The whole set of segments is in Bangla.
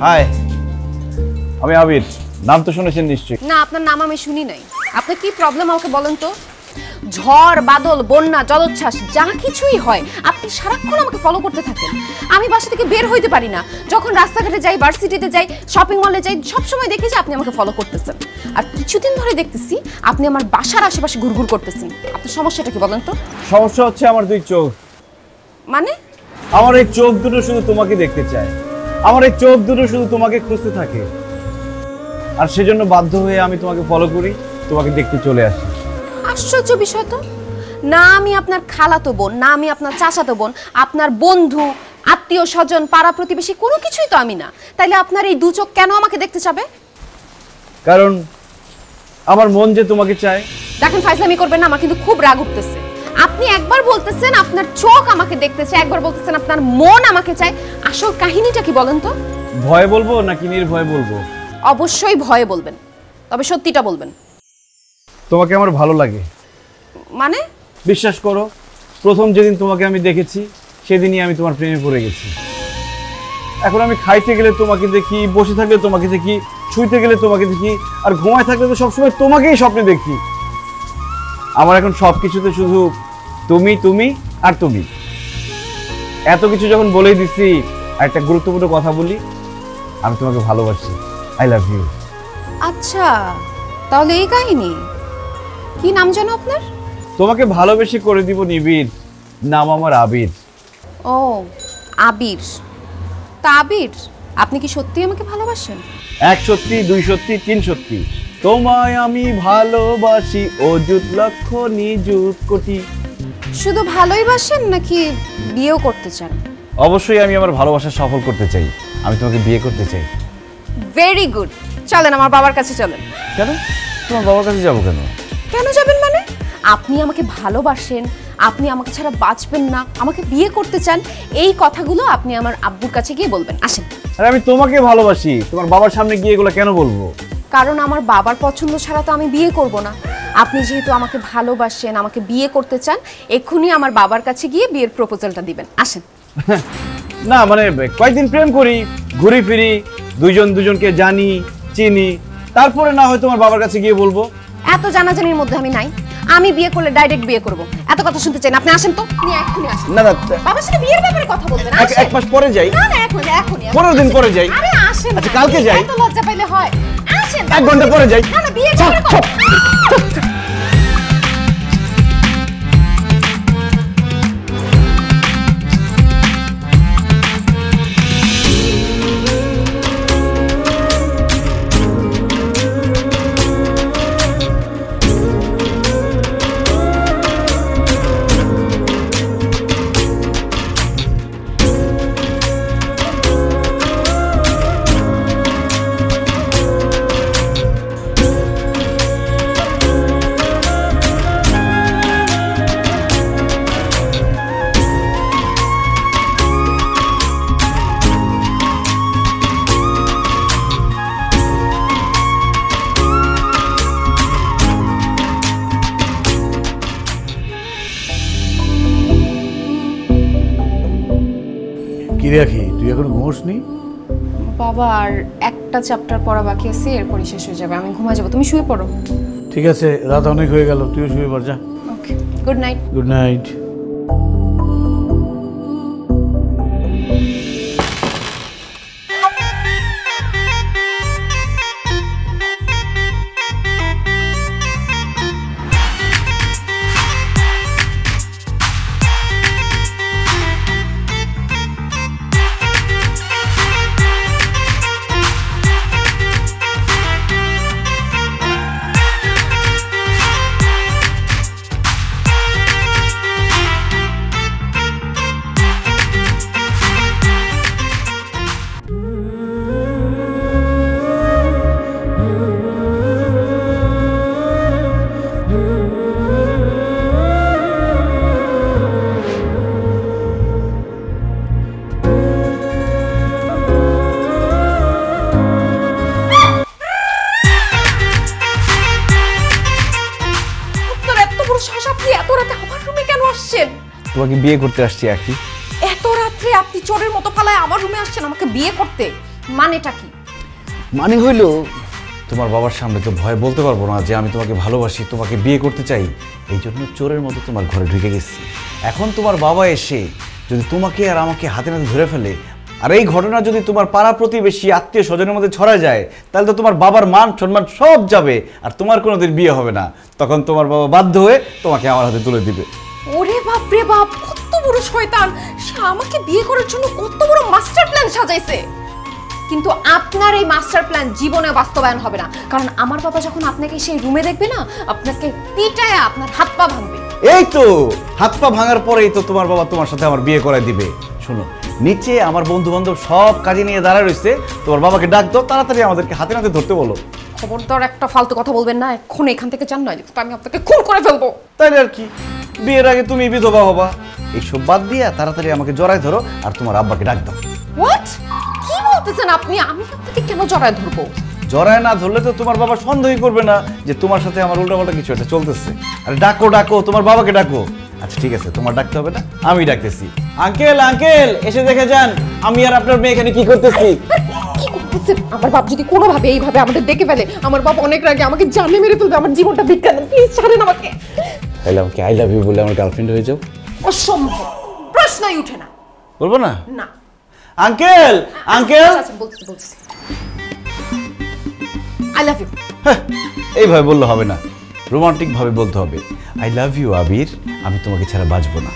হাই, আমি আবির। নাম তো শুনেছেন নিশ্চয়ই? না, আপনার নাম আমি শুনি নাই। আপনার কি প্রবলেম আমাকে বলেন তো? ঝড় বাদল বন্যা জলোচ্ছ্বাস যা কিছুই হয় আপনি সারাক্ষণ আমাকে ফলো করতে থাকেন। আমি বাসা থেকে বের হইতে পারি না। যখন রাস্তাঘাটে যাই, ভার্সিটিতে যাই, শপিং মলে যাই, সবসময় দেখি যে আপনি আমাকে ফলো করতেছেন। আর কিছুদিন ধরে দেখতেছি আপনি আমার বাসার আশেপাশে ঘুরঘুর করতেছেন। আপনার সমস্যাটা কি বলেন তো? সমস্যা হচ্ছে আমার দুই চোখ। মানে? আমার এই চোখ দুটো শুধু তোমাকে দেখতে চায়, আমার এই চোখ দুটো শুধু তোমাকে খুঁজতে থাকে, আর সেজন্য বাধ্য হয়ে আমি তোমাকে ফলো করি, তোমাকে দেখতে চলে আসি। আশ্চর্য বিষয় তো। না আমি আপনার খালাতো বোন, না আমি আপনার চাচাতো বোন, আপনার বন্ধু, আত্মীয় স্বজন, পাড়া প্রতিবেশী কোনো কিছুই তো আমি না। তাইলে আপনার এই দু চোখ কেন আমাকে দেখতে চাবে? কারণ আমার মন যে তোমাকে চায়। দেখেন ফাইজলামি করবেন না, আমার কিন্তু খুব রাগ উঠতেছে। আপনি একবার বলতেছেন আপনার চোখ আমাকে দেখতে চায়, একবার বলতেছেন আপনার মন আমাকে চায়। আসল কাহিনীটা কি বলেন তো? ভয়ে বলবো নাকি নির্ভয়ে বলবো? অবশ্যই ভয়ে বলবেন, তবে সত্যিটা বলবেন। তোমাকে আমার ভালো লাগে। মানে? বিশ্বাস করো, প্রথম যেদিন তোমাকে আমি দেখেছি সেদিনই আমি তোমার প্রেমে পড়ে গেছি। এখন আমি খাইতে গেলে তোমাকে দেখি, বসে থাকলে তোমাকে দেখি, শুইতে গেলে তোমাকে দেখি, আর ঘুমায় থাকলে তো সবসময় তোমাকেই স্বপ্নে দেখি। আমার এখন সবকিছুতে শুধু তুমি তুমি আর তুমি। এত কিছু যখন বলেই দিচ্ছি, একটা গুরুত্বপূর্ণ কথা বলি, আমি তোমাকে ভালোবাসি। I love you. আচ্ছা, তাহলে এই কাহিনী। কি নাম জানো আপনার? তোমাকে ভালোবেসে করে দিব নিবিড়, নাম আমার আবির। ও, আবির। তা আবির, আপনি কি সত্যি আমাকে ভালোবাসেন? এক সত্যি, দুই সত্যি, তিন সত্যি। তোমায় আমি ভালোবাসি অযুত লক্ষ নিযুত কোটি। শুধু ভালোই বাসেন নাকি বিয়েও করতে চান? অবশ্যই আমি আমার ভালোবাসা সফল করতে চাই। আমি তোমাকে বিয়ে করতে চাই। Very good. চলেন আমার বাবার কাছে চলেন। কেন? তোমার বাবার কাছে যাবো কেন? কেন যাবেন মানে? আপনি আমাকে ভালোবাসেন, আপনি আমাকে ছাড়া বাঁচবেন না, আমাকে বিয়ে করতে চান, এই কথাগুলো আপনি আমার আব্বুর কাছে গিয়ে বলবেন। আসেন। আরে আমি তোমাকে ভালোবাসি, তোমার বাবার সামনে গিয়ে এগুলো কেন বলবো? কারণ আমার বাবার পছন্দ ছাড়া তো আমি বিয়ে করব না। আপনি যেহেতু আমাকে ভালোবাসেন, আমাকে বিয়ে করতে চান, এক্ষুনি আমার বাবার কাছে গিয়ে বিয়ের প্রপোজালটা দিবেন। আসেন। না মানে কয়েকদিন প্রেম করি, ঘুরি ফিরি, দুজন দুজনকে জানি চিনি, তারপরে না হয় তোমার বাবার কাছে গিয়ে বলবো। এত জানাজানির মধ্যে আমি নাই। আমি বিয়ে করলে ডাইরেক্ট বিয়ে করব। এত কথা শুনতে চাই না। আপনি আসেন তো। নিয়ে এক্ষুনি আসেন। না না, বাবার সাথে বিয়ের ব্যাপারে কথা বলবেন। এক মাস পরে যাই। না না, এখনি এখনি। 15 দিন পরে যাই। আরে আসেন। আচ্ছা কালকে যাই। এত লজ্জা পাইলে হয়? আসেন। 1 ঘন্টা পরে যাই। না না, বিয়ের ব্যাপারে কথা। কি রাখি, তুই এখন ঘুমোসনি? বাবা আর একটা চ্যাপ্টার পড়া বাকি আছে, এরপরই শেষ হয়ে যাবে। আমি ঘুমা যাব, তুমি শুয়ে পড়ো। ঠিক আছে, রাত অনেক হয়ে গেল, তুইও শুয়ে পড় যা। ওকে, গুড নাইট। Good night. তোমাকে বিয়ে করতে আসছি। একই এত রাত্রে আপনি চোরের মতো পালায় আমার রুমে আসছেন আমাকে বিয়ে করতে? মানেটা কি? মানে হইল তোমার বাবার সামনে তো ভয় বলতে পারবো না যে আমি তোমাকে ভালোবাসি, তোমাকে বিয়ে করতে চাই, এই জন্য চোরের মতো তোমার ঘরে ঢুকে গেছি। এখন তোমার বাবা এসে যদি তোমাকে আর আমাকে হাতে নাতে ধরে ফেলে, আর এই ঘটনা যদি তোমার পাড়া প্রতিবেশী আত্মীয় স্বজনের মধ্যে ছড়া যায়, তাহলে তো তোমার বাবার মান সম্মান সব যাবে, আর তোমার কোনোদিন বিয়ে হবে না। তখন তোমার বাবা বাধ্য হয়ে তোমাকে আমার হাতে তুলে দিবে। ওরে বাপ রে বাপ, কত বড় শয়তান! সে আমাকে বিয়ে করার জন্য কত বড় মাস্টার প্ল্যান সাজাইছে। কিন্তু আপনার এই মাস্টার প্ল্যান জীবনে বাস্তবায়ন হবে না, কারণ আমার বাবা যখন আপনাকে সেই রুমে দেখবে না, আপনাকে পিটায় আপনার হাত পা ভাঙবে। এই তো হাত পা ভাঙার পরেই তো তোমার বাবা তোমার সাথে আমার বিয়ে করায় দিবে। শোনো, নিচে আমার বন্ধু বান্ধব সব কাজে নিয়ে দাঁড়ায় রয়েছে, তোমার বাবাকে ডাক দাও, তাড়াতাড়ি আমাদেরকে হাতে নাতে ধরতে বলো। খবরদার একটা ফালতু কথা বলবেন না, এখন এখান থেকে যান, নয় তো আমি আপনাকে খুন করে ফেলবো। তাইলে আর কি, বিয়ের আগে তুমি বিধবা হবা। এইসব বাদ দিয়া তাড়াতাড়ি আমাকে জড়ায় ধরো আর তোমার আব্বাকে ডাক দাও। হোয়াট? কি বলতেছেন আপনি? আমি আপনাকে কেন জড়ায় ধরবো? জড়ায় না ধরলে তো তোমার বাবা সন্দেহই করবে না যে তোমার সাথে আমার উল্টাপাল্টা কিছু একটা চলতেছে। আরে ডাকো ডাকো, তোমার বাবাকে ডাকো। আচ্ছা ঠিক আছে, তোমার ডাকতে হবে না, আমি ডাকতেছি। আঙ্কেল আঙ্কেল, এসে দেখে যান আমি আর আপনার মেয়ে এখানে কি করতেছি। কি করতেছেন? আমার বাপ যদি কোনোভাবে এইভাবে আমাদের দেখে ফেলে, আমার বাপ অনেক রাগে আমাকে জানে মেরে ফেলবে, আমার জীবনটা ভিক্ষা দেন, প্লিজ ছাড়েন আমাকে। তাহলে আমাকে আই লাভ ইউ বলে আমার গার্লফ্রেন্ড হয়ে যাও। অসম্ভব, প্রশ্নই উঠে না। বলবো না? না। আঙ্কেল আঙ্কেল, আচ্ছা বলছি আই লাভ ইউ। এইভাবে বললে হবে না, রোমান্টিক ভাবে বলতে হবে। আই লাভ ইউ আবির, আমি তোমাকে ছাড়া বাঁচবো না।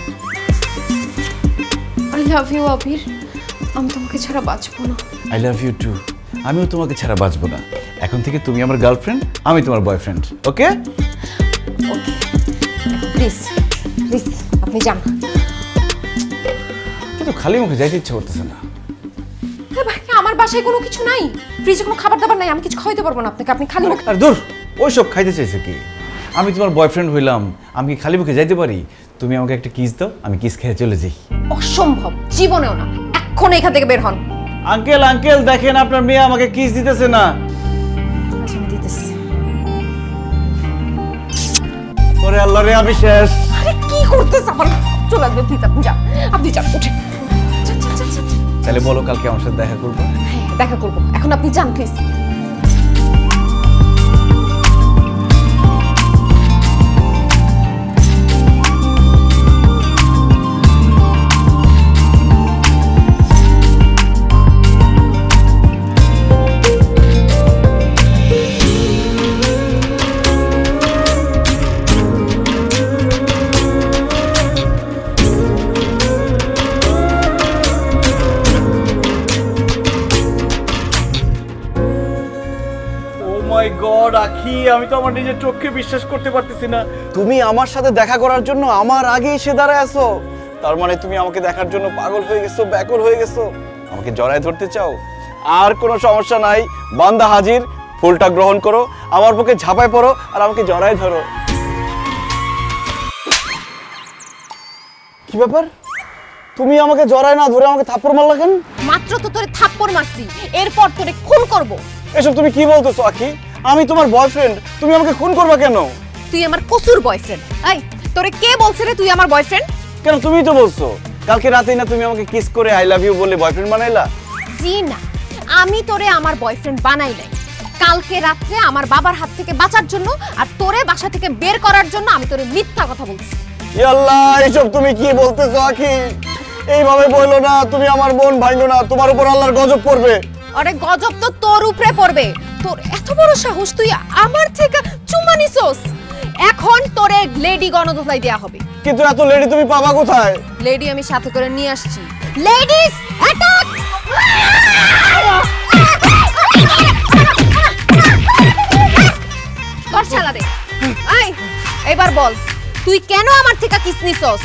আই লাভ ইউ আবির, আমি তোমাকে ছাড়া বাঁচবো না। আই লাভ ইউ টু, আমিও তোমাকে ছাড়া বাঁচবো না। এখন থেকে তুমি আমার গার্লফ্রেন্ড, আমি তোমার boyfriend, okay? Okay, please please আপনি যান। কিন্তু খালি মুখে যাইতে ইচ্ছা করতেছে না। আরে ভাই, আমার বাসায় কোনো কিছু নাই, ফ্রিজে কোনো খাবার দাবার নাই, আমি কিছু খাইতে পারবো না আপনাকে, আপনি খালি মুখে। আর দূর, ওইসব খাইতে চাইছে কি? আমি তোমার বয়ফ্রেন্ড হইলাম, আমি কি খালি মুখে যাইতে পারি? তুমি আমাকে একটা কিস দাও, আমি কিস খেয়ে চলে যাই। অসম্ভব, জীবনেও না। এখন এখান থেকে বের হন। আঙ্কেল আঙ্কেল, দেখেন আপনার মেয়ে আমাকে কিস দিতেছে না। আচ্ছা আমি দিতেছি। ওরে আল্লাহ রে, আমি শেষ। আরে কি করতেছ? আমার চলে আসবে, প্লিজ আপনি যান, আপনি যান, উঠে। তাহলে বলো কালকে আমার সাথে দেখা করবো? হ্যাঁ দেখা করবো, এখন আপনি যান প্লিজ। মাই গড আখি, আমি তো আমার নিজের চোখে বিশ্বাস করতে পারতেছি না। তুমি আমার সাথে দেখা করার জন্য আমার আগে এসে দাঁড়ায় আছো। তার মানে তুমি আমাকে দেখার জন্য পাগল হয়ে গেছো, ব্যাকুল হয়ে গেছো, আমাকে জড়ায় ধরতে চাও। আর কোনো সমস্যা নাই, বান্দা হাজির, ফুলটা গ্রহণ করো, আমার বুকে ঝাঁপায় পড়ো আর আমাকে জড়ায় ধরো। কি ব্যাপার, তুমি আমাকে জড়ায় না ধরে আমাকে থাপ্পড় মারলা কেন? মাত্র তো তোরে থাপ্পড় মারছি, এরপর তোরে খুন করব। এসব তুমি কি বলতেছো আখি? আমি তোমার বয়ফ্রেন্ড, তুমি আমাকে খুন করবা কেন? তুই আমার কসুর বয়ফ্রেন্ড। এই তোরে কে বলছে রে তুই আমার বয়ফ্রেন্ড? কেন, তুমিই তো বলছো কালকে রাতেই না তুমি আমাকে কিস করে আই লাভ ইউ বলে বয়ফ্রেন্ড বানাইলা। জি না, আমি তোরে আমার বয়ফ্রেন্ড বানাই নাই। কালকে রাত্রে আমার বাবার হাত থেকে বাঁচার জন্য আর তোরে বাসা থেকে বের করার জন্য আমি তোরে মিথ্যা কথা বলছি। ইয়া আল্লাহ, এসব তুমি কি বলতেছো আখি? এইভাবে বললো না, তুমি আমার বোন ভাঙলো না, তোমার উপর আল্লাহর গজব পড়বে। আরে গজব তো তোর উপরে পড়বে। তোর এত বড় সাহস, তুই আমার থেকে চুমা নিছস। এখন তোরে লেডি গণধোলাই দেয়া হবে। কিন্তু এত লেডি তুমি পাবা কোথায়? লেডি আমি সাথে করে নিয়ে আসছি। Ladies attack! তোর শালা রে। আই এবার বল, তুই কেন আমার থেকে কিস নিছস?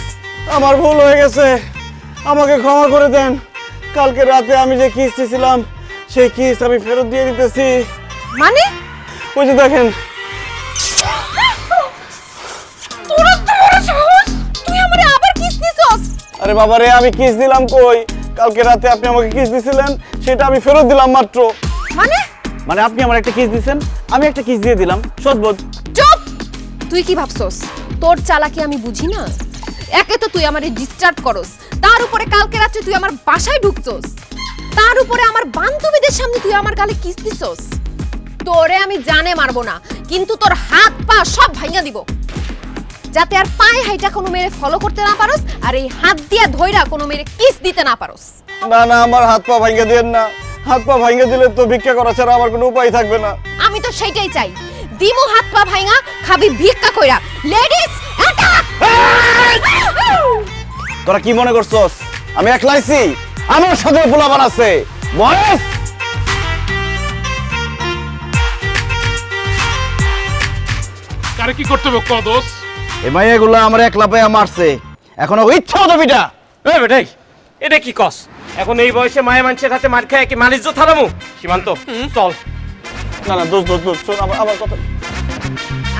আমার ভুল হয়ে গেছে, আমাকে ক্ষমা করে দেন। কালকে রাতে আমি যে কিস দিয়েছিলাম সেই কিস আমি ফেরত দিয়ে দিতেছি। মানে? ওই যে দেখেন। তোর এত বড় সাহস, তুই আমারে আবার কিস দিছস? আরে বাবা রে, আমি কিস দিলাম কই? কালকে রাতে আপনি আমাকে কিস দিছিলেন, সেটা আমি ফেরত দিলাম মাত্র। মানে? মানে আপনি আমার একটা কিস দিয়েছেন, আমি একটা কিস দিয়ে দিলাম, সদবোধ। চুপ! তুই কি ভাবছস তোর চালাকি আমি বুঝি না? একে তো তুই আমারে ডিস্টার্ব করস, তার উপরে কালকে রাতে তুই আমার বাসায় ঢুকছস। তার উপরে আমার বান্ধবীদের সামনে তুই আমার গালে কিস দিছস। তোরে আমি জানে মারবো না, কিন্তু তোর হাত পা সব ভাঙা দিব, যাতে আর পায়ে হাইটা কোনো মেরে ফলো করতে না পারোস, আর এই হাত দিয়া ধইরা কোনো মেরে কিস দিতে না পারোস। না না, আমার হাত পা ভাঙা দেন না। হাত পা ভাঙা দিলে তো ভিক্ষা করা ছাড়া আমার কোনো উপায় থাকবে না। আমি তো সেটাই চাই, দিমু হাত পা ভাঙা, খাবি ভিক্ষা কইরা। Ladies attack! তোরা কি মনে করছস আমি একলাইছি? আমার সাথে পোলাপান আছে। বয়স কারে কি করতে হবে কদস? এই মাইয়াগুলো আমার একলা পায়া মারছে, এখন ও ইচ্ছা মতো পিটা। এই বেটাই, এটা কি কস? এখন এই বয়সে মায়া মানুষের হাতে মার খায় কি মালিশ থারামু? সীমান্ত চল। না না, দোস্ত দোস্ত দোস্ত, শোন আমার কথা।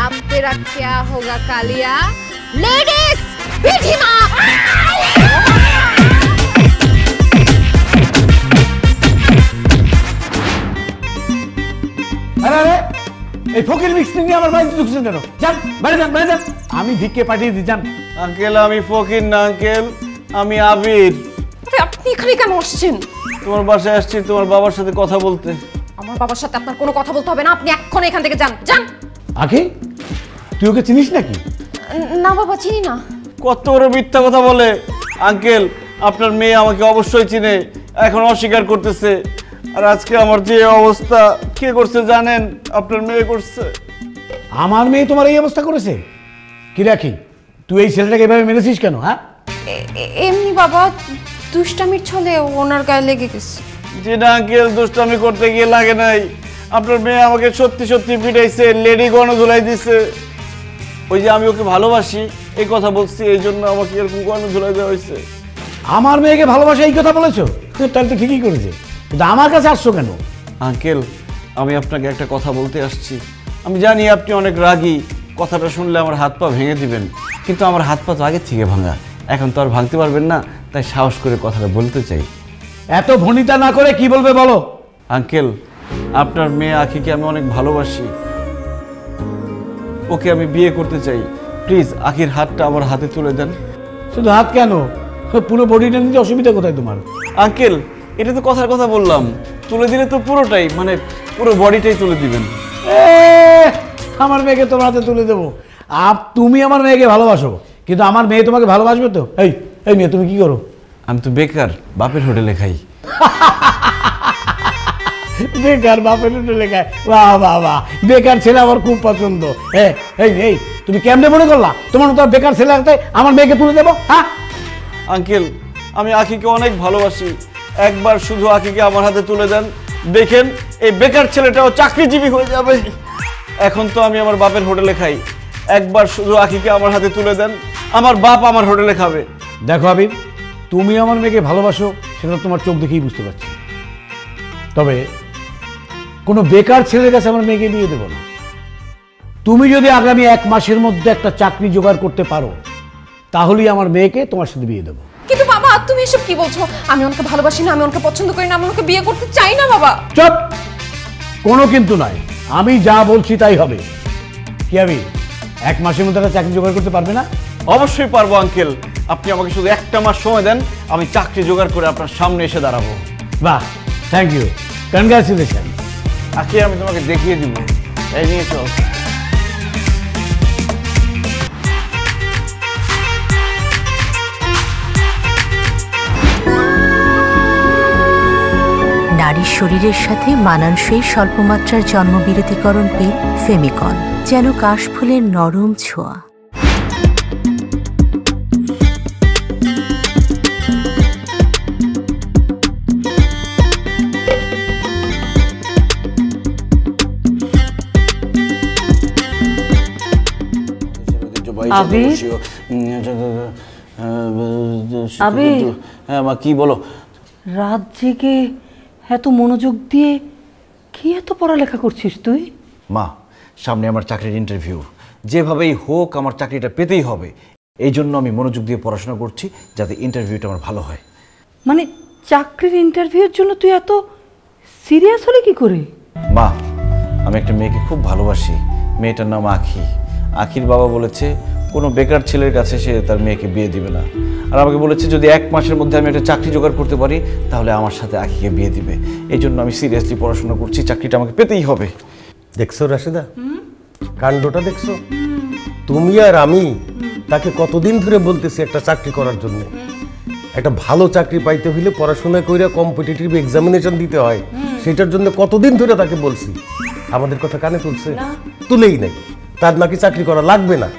अब तेरा क्या होगा कालिया? लेडीज पीठी मार! আরে আরে, এই ফকির মিক্স নিয়ে আমার বাড়িতে ঢুকছেন কেন? যান বাইরে যান, বাইরে যান। আমি ভিক্ষে পাঠিয়ে দিই, যান। আঙ্কেল আমি ফকির না আঙ্কেল, আমি আবির। আরে আপনি এখানে কেন আসছেন? তোমার বাসায় আসছি তোমার বাবার সাথে কথা বলতে। আমার বাবার সাথে আপনার কোনো কথা বলতে হবে না, আপনি এক্ষুনি এখান থেকে যান, যান। আখি, তুই ওকে চিনিস নাকি? না বাবা, চিনি না। কত বড় মিথ্যা কথা বলে। আঙ্কেল আপনার মেয়ে আমাকে অবশ্যই চিনে, এখন অস্বীকার করতেছে। আর আজকে আমার যে অবস্থা কে করছে জানেন? আপনার মেয়ে করছে। আমার মেয়ে তোমার এই অবস্থা করেছে? কি রাখি, তুই এই ছেলেটাকে এভাবে মেরেছিস কেন? হ্যাঁ, এমনি বাবা, দুষ্টামির ছলে ওনার গায়ে লেগে গেছে। যে না আঙ্কেল, দুষ্টামি করতে গিয়ে লাগে নাই। আপনার মেয়ে আমাকে সত্যি সত্যি পিটাইছে, লেডি গণধোলাই দিছে। ওই যে আমি ওকে ভালোবাসি এই কথা বলছি, এই জন্য আমাকে এরকম গণধোলাই দেওয়া হয়েছে। আমার মেয়েকে ভালোবাসা এই কথা বলেছো? তাহলে তো ঠিকই করেছে, কিন্তু আমার কাছে আসছো কেন? আঙ্কেল আমি আপনাকে একটা কথা বলতে আসছি। আমি জানি আপনি অনেক রাগী, কথাটা শুনলে আমার হাত পা ভেঙে দিবেন, কিন্তু আমার হাত পা তো আগে থেকে ভাঙা, এখন তো আর ভাঙতে পারবেন না, তাই সাহস করে কথাটা বলতে চাই। এত ভনিতা না করে কি বলবে বলো। আঙ্কেল আপনার মেয়ে আখিকে আমি অনেক ভালোবাসি, ওকে আমি বিয়ে করতে চাই। প্লিজ আখির হাতটা আমার হাতে তুলে দেন। শুধু হাত কেন, পুরো বডিটা নিতে অসুবিধা কোথায় তোমার? আঙ্কেল এটা তো কথার কথা বললাম, তুলে দিলে তো পুরোটাই, মানে পুরো বডিটাই তুলে দিবেন। আমার মেয়েকে তোমার হাতে তুলে দেবো? তুমি আমার মেয়েকে ভালোবাসো, কিন্তু আমার মেয়ে তোমাকে ভালোবাসবে তো? এই এই মেয়ে, তুমি কি করো? আমি তো বেকার, বাপের হোটেলে খাই। বেকার বাপের হোটেলে খায়? বাহ বাহ বাহ, বেকার ছেলে আমার খুব পছন্দ। এই এই তুমি কেমনে মনে করলা তোমার তো বেকার ছেলে হাতে আমার মেয়েকে তুলে দেবো? হ্যাঁ আঙ্কেল আমি আখিকে অনেক ভালোবাসি, একবার শুধু আখিকে আমার হাতে তুলে দেন, দেখেন এই বেকার ছেলেটাও চাকরিজীবী হয়ে যাবে। এখন তো আমি আমার বাপের হোটেলে খাই, একবার শুধু আখিকে আমার হাতে তুলে দেন, আমার বাপ আমার হোটেলে খাবে। দেখো আবির, তুমি আমার মেয়েকে ভালোবাসো সেটা তোমার চোখ দেখেই বুঝতে পারছি, তবে কোনো বেকার ছেলের কাছে আমার মেয়েকে বিয়ে দেবো না। তুমি যদি আগামী 1 মাসের মধ্যে একটা চাকরি জোগাড় করতে পারো, তাহলেই আমার মেয়েকে তোমার সাথে বিয়ে দেবো। কিন্তু বাবা তুমি এসব কি বলছো? আমি ওনাকে ভালোবাসি না, আমি ওনাকে পছন্দ করি না, আমি ওনাকে বিয়ে করতে চাই না বাবা। চুপ, কোনো কিন্তু নাই, আমি যা বলছি তাই হবে। কি আবির, 1 মাসের মধ্যে একটা চাকরি জোগাড় করতে পারবে না? অবশ্যই পারবো আঙ্কেল, আপনি আমাকে শুধু 1টা মাস সময় দেন, আমি চাকরি জোগাড় করে আপনার সামনে এসে দাঁড়াবো। বাহ, থ্যাংক ইউ, কনগ্রাচুলেশন। আখি আমি তোমাকে দেখিয়ে দিব, এই নিয়ে চল। নারীর শরীরের সাথে মানানসই স্বল্পমাত্রার জন্মবিরতিকরণ পিল ফেমিকন, যেন কাশফুলের নরম ছোঁয়া। আবির, আবির, হ্যাঁ মা কি বলো? রাত জেগে এত মনোযোগ দিয়ে কি এত পড়ালেখা করছিস তুই? মা সামনে আমার চাকরির ইন্টারভিউ, যেভাবেই হোক আমার চাকরিটা পেতেই হবে, এই জন্য আমি মনোযোগ দিয়ে পড়াশোনা করছি যাতে ইন্টারভিউটা আমার ভালো হয়। মানে চাকরির ইন্টারভিউর জন্য তুই এত সিরিয়াস হলে কি করে? মা আমি একটা মেয়েকে খুব ভালোবাসি, মেয়েটার নাম আখি। আখির বাবা বলেছে কোনো বেকার ছেলের কাছে সে তার মেয়েকে বিয়ে দিবে না। আর আমাকে বলেছে যদি 1 মাসের মধ্যে আমি একটা চাকরি জোগাড় করতে পারি তাহলে আমার সাথে আখিকে বিয়ে দিবে। এই জন্য আমি সিরিয়াসলি পড়াশোনা করছি, চাকরিটা আমাকে পেতেই হবে। দেখছো রাশেদা, কাণ্ডটা দেখছো? তুমি আর আমি তাকে কতদিন ধরে বলতেছি একটা চাকরি করার জন্য। একটা ভালো চাকরি পাইতে হইলে পড়াশোনা করে কম্পিটিটিভ এক্সামিনেশন দিতে হয়, সেটার জন্য কতদিন ধরে তাকে বলছি। আমাদের কথা কানে তুলছে? তুলেই নাই। তার নাকি চাকরি করা লাগবে না।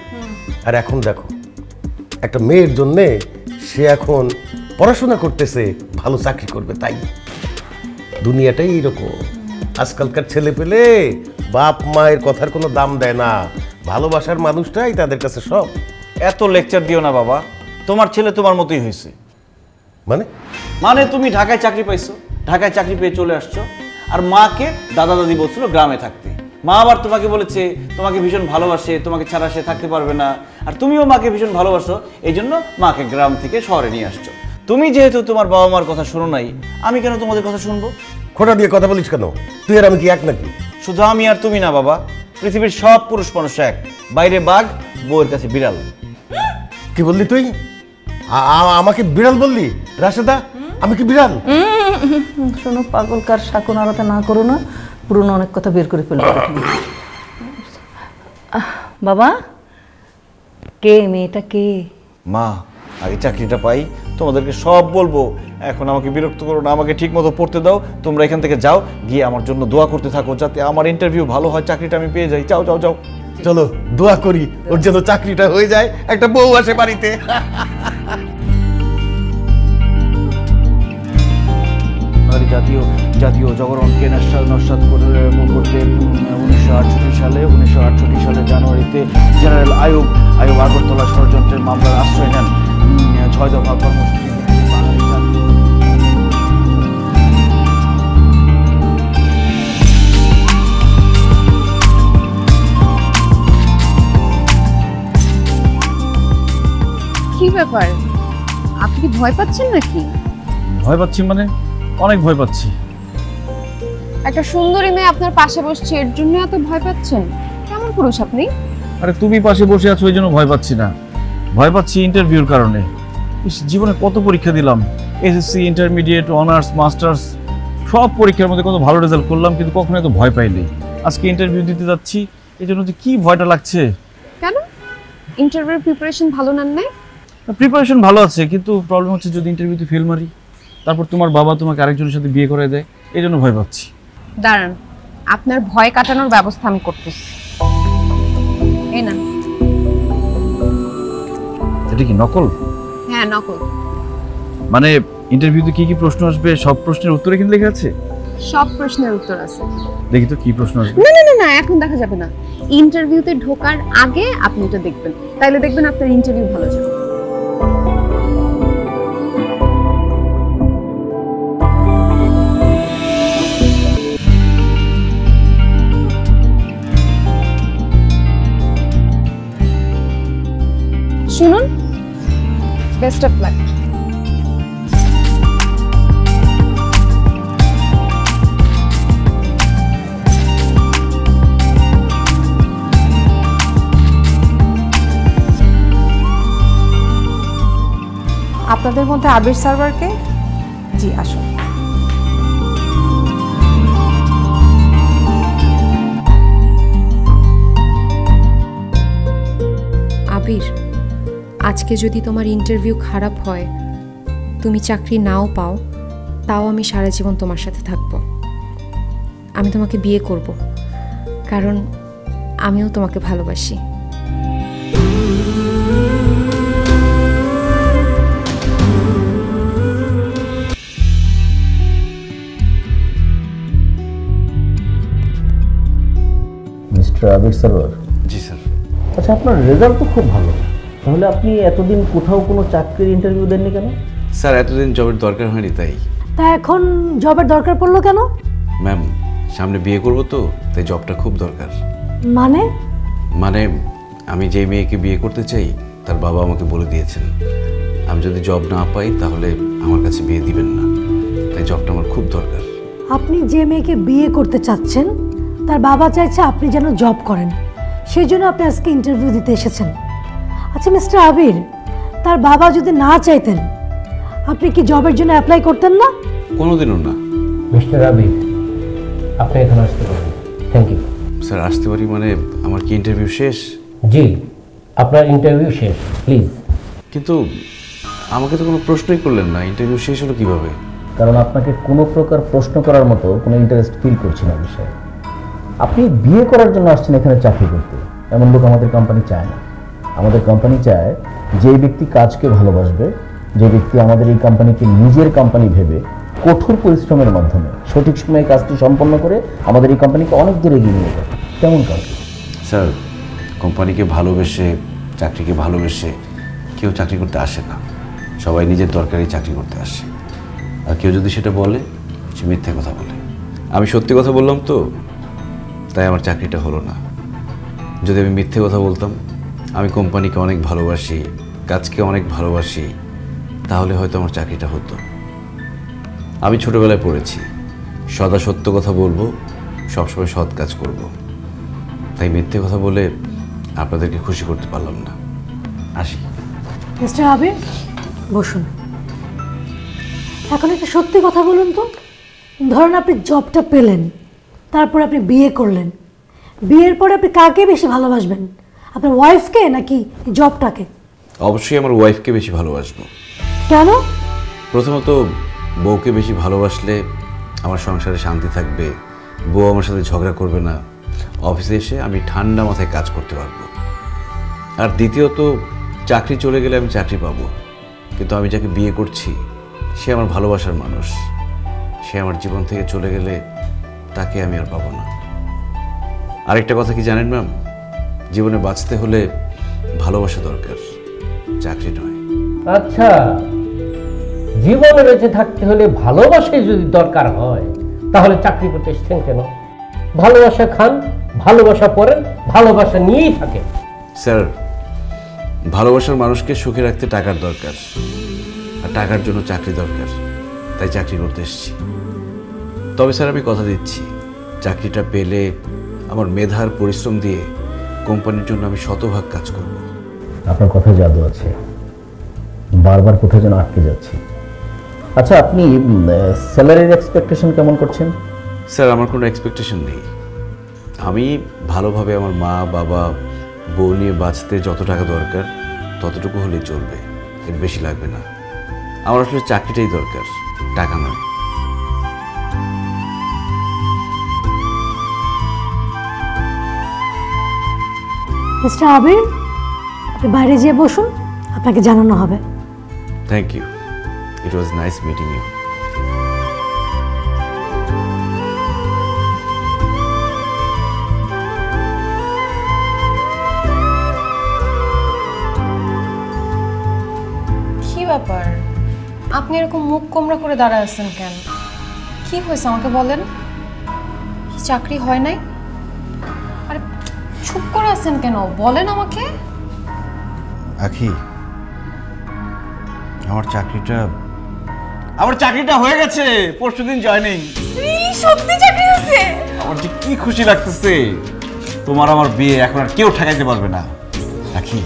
আর এখন দেখো, একটা মেয়ের জন্যে সে এখন পড়াশোনা করতেছে, ভালো চাকরি করবে। তাই দুনিয়াটাই এইরকম। আজকালকার ছেলে পেলে বাপ মায়ের কথার কোনো দাম দেয় না, ভালোবাসার মানুষটাই তাদের কাছে সব। এত লেকচার দিও না বাবা, তোমার ছেলে তোমার মতোই হয়েছে। মানে তুমি ঢাকায় চাকরি পাইছো, ঢাকায় চাকরি পেয়ে চলে আসছো, আর মাকে দাদা দাদি বলছিল গ্রামে থাকতে। মা আবার তোমাকে বলেছে তোমাকে ভীষণ ভালোবাসে, তোমাকে ছাড়া সে থাকতে পারবে না, আর তুমিও মাকে ভীষণ ভালোবাসো, এই জন্য মাকে গ্রাম থেকে শহরে নিয়ে আসছো। তুমি যেহেতু তোমার বাবা মার কথা শোনো নাই, আমি কেন তোমাদের কথা শুনবো? খোটা দিয়ে কথা বলিস কেন? তুই আর আমি কি এক নাকি? শুধু আমি আর তুমি না বাবা, পৃথিবীর সব পুরুষ মানুষ এক। বাইরে বাঘ, বউয়ের কাছে বিড়াল। কি বললি তুই? আমাকে বিড়াল বললি? রাশেদা, আমি কি বিড়াল? শোনো, পাগলকার শাকন আড়াতে না করো না, পুরনো অনেক কথা বের করে ফেলবো। বাবা, কে মেয়েটা? কে? মা, আগে চাকরিটা পাই, তোমাদেরকে সব বলবো। এখন আমাকে বিরক্ত করো না, আমাকে ঠিক মতো পড়তে দাও। তোমরা এখান থেকে যাও, গিয়ে আমার জন্য দোয়া করতে থাকো যাতে আমার ইন্টারভিউ ভালো হয়, চাকরিটা আমি পেয়ে যাই। যাও যাও যাও। চলো দোয়া করি ওর যেন চাকরিটা হয়ে যায়, একটা বউ আসে বাড়িতে। জাতীয় জাগরণকে নস্যাৎ করতে 1968 সালে জানুয়ারিতে জেনারেল আইয়ুব আগরতলা ষড়যন্ত্রের মামলার আশ্রয় নেন। 6 দফা কর্মসূচি কি ব্যাপার, আপনি কি ভয় পাচ্ছেন নাকি? ভয় পাচ্ছি মানে? অনেক ভয় পাচ্ছি। একটা সুন্দরী মেয়ে আপনার পাশে বসছে, এর জন্য এত ভয় পাচ্ছেন? কেমন পুরুষ আপনি? আরে তুমি পাশে বসে আছো এই জন্য ভয় পাচ্ছি না, ভয় পাচ্ছি ইন্টারভিউর কারণে। জীবনে কত পরীক্ষা দিলাম, এসএসসি, ইন্টারমিডিয়েট, অনার্স, মাস্টার্স, সব পরীক্ষার মধ্যে কত ভালো রেজাল্ট করলাম, কিন্তু কখনো এত ভয় পাইনি। আজকে ইন্টারভিউ দিতে যাচ্ছি, এই জন্য যে কি ভয়টা লাগছে। কেন? ইন্টারভিউ প্রিপারেশন ভালো নেন নাই? প্রিপারেশন ভালো আছে, কিন্তু প্রবলেম হচ্ছে যদি ইন্টারভিউতে ফেল মারি, তারপর তোমার বাবা তোমাকে আরেকজনের সাথে বিয়ে করে দেয়, এই জন্য ভয় পাচ্ছি। দাঁড়ান, আপনার ভয় কাটানোর ব্যবস্থা আমি করতেছি। এই না। এটা কি নকল? হ্যাঁ, নকল। মানে ইন্টারভিউতে কি কি প্রশ্ন আসবে সব প্রশ্নের উত্তরে কিন্তু লেখা আছে? সব প্রশ্নের উত্তর আছে। দেখি তো কি প্রশ্ন আসবে। না না না না, এখন দেখা যাবে না। ইন্টারভিউতে ঢোকার আগে আপনি এটা দেখবেন, তাইলে দেখবেন আপনার ইন্টারভিউ ভালো যাবে। শুনুন, বেস্ট অফ লাক। আপনাদের মধ্যে আবির সার্ভারকে? জি, আসুন। আবির, আজকে যদি তোমার ইন্টারভিউ খারাপ হয়, তুমি চাকরি নাও পাও, তাও আমি সারা জীবন তোমার সাথে থাকবো। আমি তোমাকে বিয়ে করব, কারণ আমিও তোমাকে ভালোবাসি। মিস্টার আবির সারোয়ার। জি স্যার। আচ্ছা, আপনার রেজাল্ট তো খুব ভালো, তাহলে আপনি এতদিন কোথাও কোনো চাকরির ইন্টারভিউ দেননি কেন? স্যার, এতদিন জবের দরকার হয়নি তাই। তা এখন জবের দরকার পড়লো কেন? ম্যাম, সামনে বিয়ে করব তো, তাই জবটা খুব দরকার। মানে আমি যেই মেয়েকে বিয়ে করতে চাই তার বাবা আমাকে বলে দিয়েছেন আমি যদি জব না পাই তাহলে আমার কাছে বিয়ে দিবেন না, তাই জবটা আমার খুব দরকার। আপনি যে মেয়েকে বিয়ে করতে চাচ্ছেন তার বাবা চাইছে আপনি যেন জব করেন, সেই জন্য আপনি আজকে ইন্টারভিউ দিতে এসেছেন। আচ্ছা মিস্টার আবির, তার বাবা যদি না চাইতেন আপনি কি জবের জন্য অ্যাপ্লাই করতেন না? কোনোদিনও না। মিস্টার আবির, আপনি এখানে আসতে পারেন। Thank you. স্যার আসতে পারি মানে আমার কি ইন্টারভিউ শেষ? জি, আপনার ইন্টারভিউ শেষ, প্লিজ। কিন্তু আমাকে তো কোনো প্রশ্নই করলেন না, ইন্টারভিউ শেষ হলো কিভাবে? কারণ আপনাকে কোনো প্রকার প্রশ্ন করার মতো কোনো ইন্টারেস্ট ফিল করছি না বিষয়ে। আপনি বিয়ে করার জন্য আসছেন এখানে চাকরি করতে, এমন লোক আমাদের কোম্পানি চায় না। আমাদের কোম্পানি চায় যে ব্যক্তি কাজকে ভালোবাসবে, যে ব্যক্তি আমাদের এই কোম্পানিকে নিজের কোম্পানি ভেবে কঠোর পরিশ্রমের মাধ্যমে সঠিক সময়ে কাজটি সম্পন্ন করে আমাদের এই কোম্পানিকে অনেক দূরে এগিয়ে নিয়ে যাবে, তেমন কাজ। স্যার, কোম্পানিকে ভালোবেসে, চাকরিকে ভালোবেসে কেউ চাকরি করতে আসে না। সবাই নিজের দরকারি চাকরি করতে আসে। আর কেউ যদি সেটা বলে, সে মিথ্যে কথা বলে। আমি সত্যি কথা বললাম তো, তাই আমার চাকরিটা হলো না। যদি আমি মিথ্যে কথা বলতাম, আমি কোম্পানিকে অনেক ভালোবাসি, কাজকে অনেক ভালোবাসি, তাহলে হয়তো আমার চাকরিটা হতো। আমি ছোটবেলায় পড়েছি, সদা সত্য কথা বলবো, সবসময় সৎ কাজ করব। তাই মিথ্যে কথা বলে আপনাদেরকে খুশি করতে পারলাম না। আসি। মিস্টার আবির, বসুন। এখন একটা সত্যি কথা বলুন তো, ধরুন আপনি জবটা পেলেন, তারপর আপনি বিয়ে করলেন, বিয়ের পরে আপনি কাকে বেশি ভালোবাসবেন? আপনার ওয়াইফকে নাকি জবটাকে? অবশ্যই আমার ওয়াইফকে বেশি ভালোবাসবো। কেন? প্রথমত, বউকে বেশি ভালোবাসলে আমার সংসারে শান্তি থাকবে, বউ আমার সাথে ঝগড়া করবে না, অফিসে এসে আমি ঠান্ডা মাথায় কাজ করতে পারবো। আর দ্বিতীয়ত, চাকরি চলে গেলে আমি চাকরি পাবো, কিন্তু আমি যাকে বিয়ে করছি সে আমার ভালোবাসার মানুষ। সে আমার জীবন থেকে চলে গেলে তাকে আমি আর পাবো না। আরেকটা কথা কি জানেন ম্যাম, জীবনে বাঁচতে হলে ভালোবাসা দরকার, চাকরি নয়। আচ্ছা, জীবনে বেঁচে থাকতে হলে ভালোবাসাই যদি দরকার হয়, তাহলে চাকরি করতে এসেছেন কেন? ভালোবাসা খান, ভালোবাসা পড়েন, ভালোবাসা নিয়েই থাকেন। স্যার, ভালোবাসার মানুষকে সুখে রাখতে টাকার দরকার, আর টাকার জন্য চাকরি দরকার, তাই চাকরি করতে এসেছি। তবে স্যার, আমি কথা দিচ্ছি, চাকরিটা পেলে আমার মেধার পরিশ্রম দিয়ে কোম্পানির জন্য আমি শতভাগ কাজ করব। আপনার কথায় জাদু আছে, বারবার কোথায় যেন আটকে যাচ্ছে। আচ্ছা, আপনি স্যালারির এক্সপেকটেশন কেমন করছেন? স্যার, আমার কোনো এক্সপেকটেশন নেই। আমি ভালোভাবে আমার মা বাবা বউ নিয়ে বাঁচতে যত টাকা দরকার ততটুকু হলেই চলবে, এর বেশি লাগবে না। আমার আসলে চাকরিটাই দরকার, টাকা নয়। মিস্টার আবির, আপনি বাইরে যেয়ে বসুন, আপনাকে জানানো হবে। Thank you, it was nice meeting you. কি ব্যাপার, আপনি এরকম মুখ কোমড়া করে দাঁড়ায় আছেন কেন? কি হয়েছে আমাকে বলেন। চাকরি হয় নাই? আরে চুপ করে আছেন কেন, বলেন আমাকে। আখি, আমার চাকরিটা হয়ে গেছে, পরশুদিন জয়েনিং। সত্যি চাকরি হয়েছে? আমার যে কি খুশি লাগতেছে। তোমার আমার বিয়ে এখন আর কেউ ঠেকাইতে পারবে না। আখি,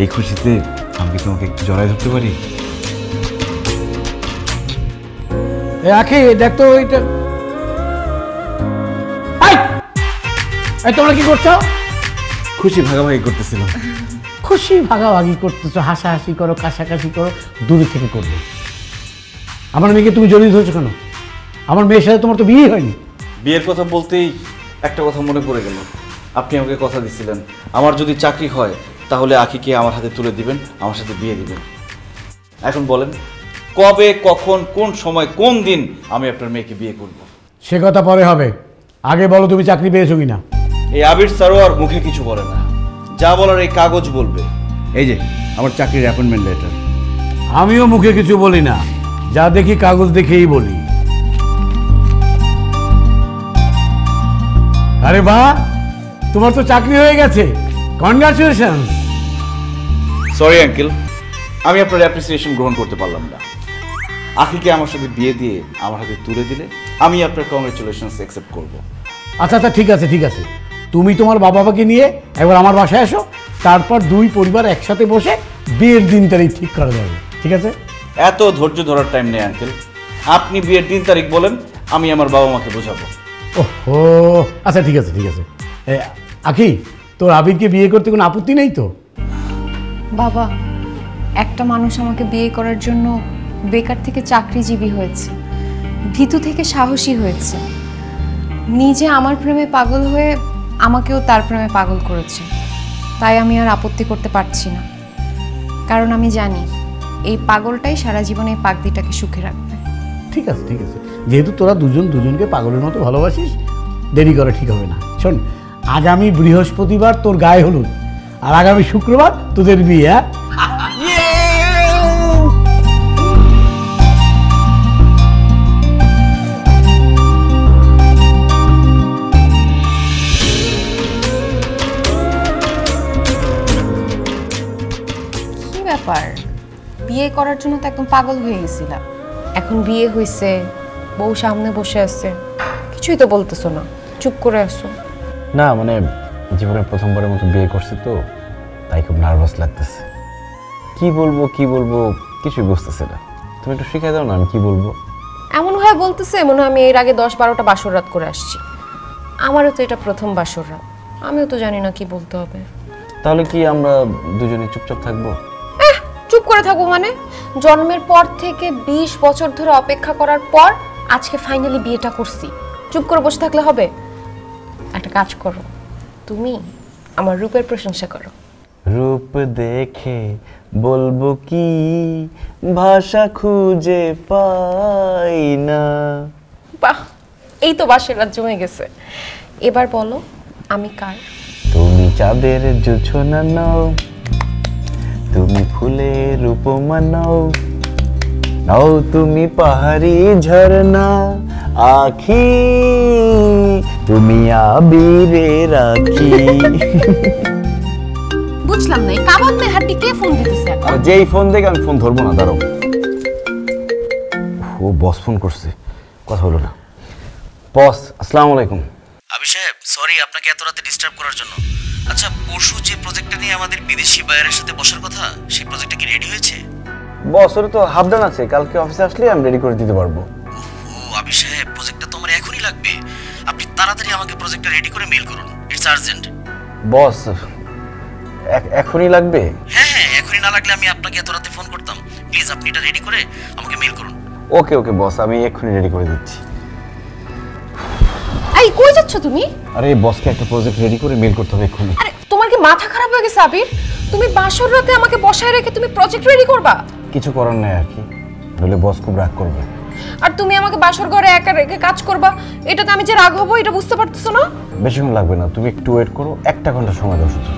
এই খুশিতে আমি কি তোমাকে একটু জড়াই ধরতে পারি? আখি, দেখ তো ওইটা। তোমরা কি করছো? খুশি ভাগাভাগি করতেছিলাম। খুশি ভাগাভাগি করতেছো, হাসাহাসি করো, কাশাকাশি করো, দূরে থেকে করবে। আমার মেয়েকে তুমি জড়িয়ে ধরছো কেন? আমার মেয়ের সাথে তোমার তো বিয়ে হয়নি। বিয়ের কথা বলতেই একটা কথা মনে পড়ে গেল। আপনি আমাকে কথা দিয়েছিলেন, আমার যদি চাকরি হয় তাহলে আখিকে আমার হাতে তুলে দিবেন, আমার সাথে বিয়ে দিবেন। এখন বলেন, কবে, কখন, কোন সময়, কোন দিন আমি আপনার মেয়েকে বিয়ে করব? সে কথা পরে হবে, আগে বলো তুমি চাকরি পেয়েছো কিনা। এই আবির সারোয়ার মুখে কিছু বলে না, যা বলার এই কাগজ বলবে। এই যে আমার চাকরির অ্যাপয়েন্টমেন্ট লেটার। আমিও মুখে কিছু বলি না, যা দেখি কাগজ দেখেই বলি। আরে বাহ, তোমার তো চাকরি হয়ে গেছে, কনগ্রাচুলেশন। সরি আঙ্কেল, আমি আপনার অ্যাপ্রিসিয়েশন গ্রহণ করতে পারলাম না। আখিকে আমার সাথে বিয়ে দিয়ে আমার হাতে তুলে দিলে আমি আপনার কংগ্রাচুলেশনস অ্যাকসেপ্ট করব। আচ্ছা আচ্ছা, ঠিক আছে ঠিক আছে, তুমি তোমার বাবা মাকে নিয়ে একবার আমার বাসায় আসো, তারপর দুই পরিবার একসাথে বসে বিয়ের দিন তারিখ ঠিক করা যাবে, ঠিক আছে? এত ধৈর্য ধরার টাইম নেই আঙ্কেল, আপনি বিয়ের 3 তারিখ বলেন, আমি আমার বাবা মাকে বোঝাবো। ওহো, আচ্ছা ঠিক আছে ঠিক আছে। আখি, তোর আবিরকে বিয়ে করতে কোনো আপত্তি নেই তো? বাবা, একটা মানুষ আমাকে বিয়ে করার জন্য বেকার থেকে চাকরিজীবী হয়েছে, ভীতু থেকে সাহসী হয়েছে, নিজে আমার প্রেমে পাগল হয়ে আমাকেও তার প্রেমে পাগল করেছে। তাই আমি আর আপত্তি করতে পারছি না, কারণ আমি জানি এই পাগলটাই সারা জীবন এই পাগদিটাকে সুখে রাখবে। ঠিক আছে ঠিক আছে, যেহেতু তোরা দুজন দুজনকে পাগলের মতো ভালোবাসিস, দেরি করা ঠিক হবে না। শোন, আগামী বৃহস্পতিবার তোর গায়ে হলুদ, আর আগামী শুক্রবার তোদের বিয়ে। হ্যাঁ, কি ব্যাপার, বিয়ে করার জন্য তো একদম পাগল হয়ে গেছিলাম, এখন বিয়ে হয়েছে, বউ সামনে বসে আছে, কিছুই তো বলতেছো না, চুপ করে আসো। না মানে জীবনে প্রথমবারের মতো বিয়ে করছি তো, তাই খুব নার্ভাস লাগতেছে। কি বলবো কিছুই বুঝতেছে না। তুমি একটু শিখাই দাও না, আমি কি বলবো। এমন হয় বলতেছে মনে হয় আমি এর আগে 10-12টা বাসর রাত করে আসছি। আমারও তো এটা প্রথম বাসর রাত, আমিও তো জানি না কি বলতে হবে। তাহলে কি আমরা দুজনে চুপচাপ থাকবো? চুপ করে থাকবো মানে? জন্মের পর থেকে 20 বছর ধরে অপেক্ষা করার পর আজকে ফাইনালি বিয়েটা করছি, চুপ করে বসে থাকলে হবে? একটা কাজ করো, তুমি আমার রূপের প্রশংসা করো। রূপ দেখে বলবো কি, ভাষা খুঁজে পাই না। বাহ, এই তো বাসের রাত জমে গেছে। এবার বলো আমি কার? তুমি চাঁদের জোছনা নাও, তুমি ফুলের উপমা নাও, নাও তুমি পাহাড়ি ঝর্ণা, আখি তুমি আবিরে রাখি। বুঝলাম না, এই কাবাব মে হাড্ডি কে ফোন দিতেছে এখন? আর যেই ফোন দেখে আমি ফোন ধরবো না, দাঁড়াও। ও বস ফোন করছে, কথা হলো না। বস, আসসালামু আলাইকুম। আবি সাহেব, সরি আপনাকে এত রাতে ডিস্টার্ব করার জন্য। আচ্ছা, পরশু যে প্রজেক্টটা নিয়ে আমাদের বিদেশি বায়ারের সাথে বসার কথা, সেই প্রজেক্টটা কি রেডি হয়েছে? বস, ওর তো হাফ ডান আছে, কালকে অফিসে আসলে আমি রেডি করে দিতে পারবো। ও আবি সাহেব, প্রজেক্টটা তো আমার এখনই লাগবে। আপনি তাড়াতাড়ি আমাকে প্রজেক্টটা রেডি করে মেইল করুন, ইটস আর্জেন্ট। বস, এখনই লাগবে? হ্যাঁ, এখনই না লাগলে আমি আপনাকে এত রাতে ফোন করতাম। প্লিজ আপনি এটা রেডি করে আমাকে মেইল করুন। ওকে ওকে বস, আমি এক্ষুনি রেডি করে দিচ্ছি। এই কই যাচ্ছ তুমি? আরে বসকে একটা প্রজেক্ট রেডি করে মেইল করতে হবে এক্ষুনি। আরে তোমার কি মাথা খারাপ হয়ে গেছে আবির? তুমি বাসর রাতে আমাকে বসায় রেখে তুমি প্রজেক্ট রেডি করবা? কিছু করার নাই আর কি, নইলে বস খুব রাগ করবে। আর তুমি আমাকে বাসর ঘরে একা রেখে কাজ করবা, এটাতে আমি যে রাগ হবো এটা বুঝতে পারতেছো না? বেশিক্ষণ লাগবে না, তুমি একটু ওয়েট করো, 1 ঘন্টা সময় দাও শুধু।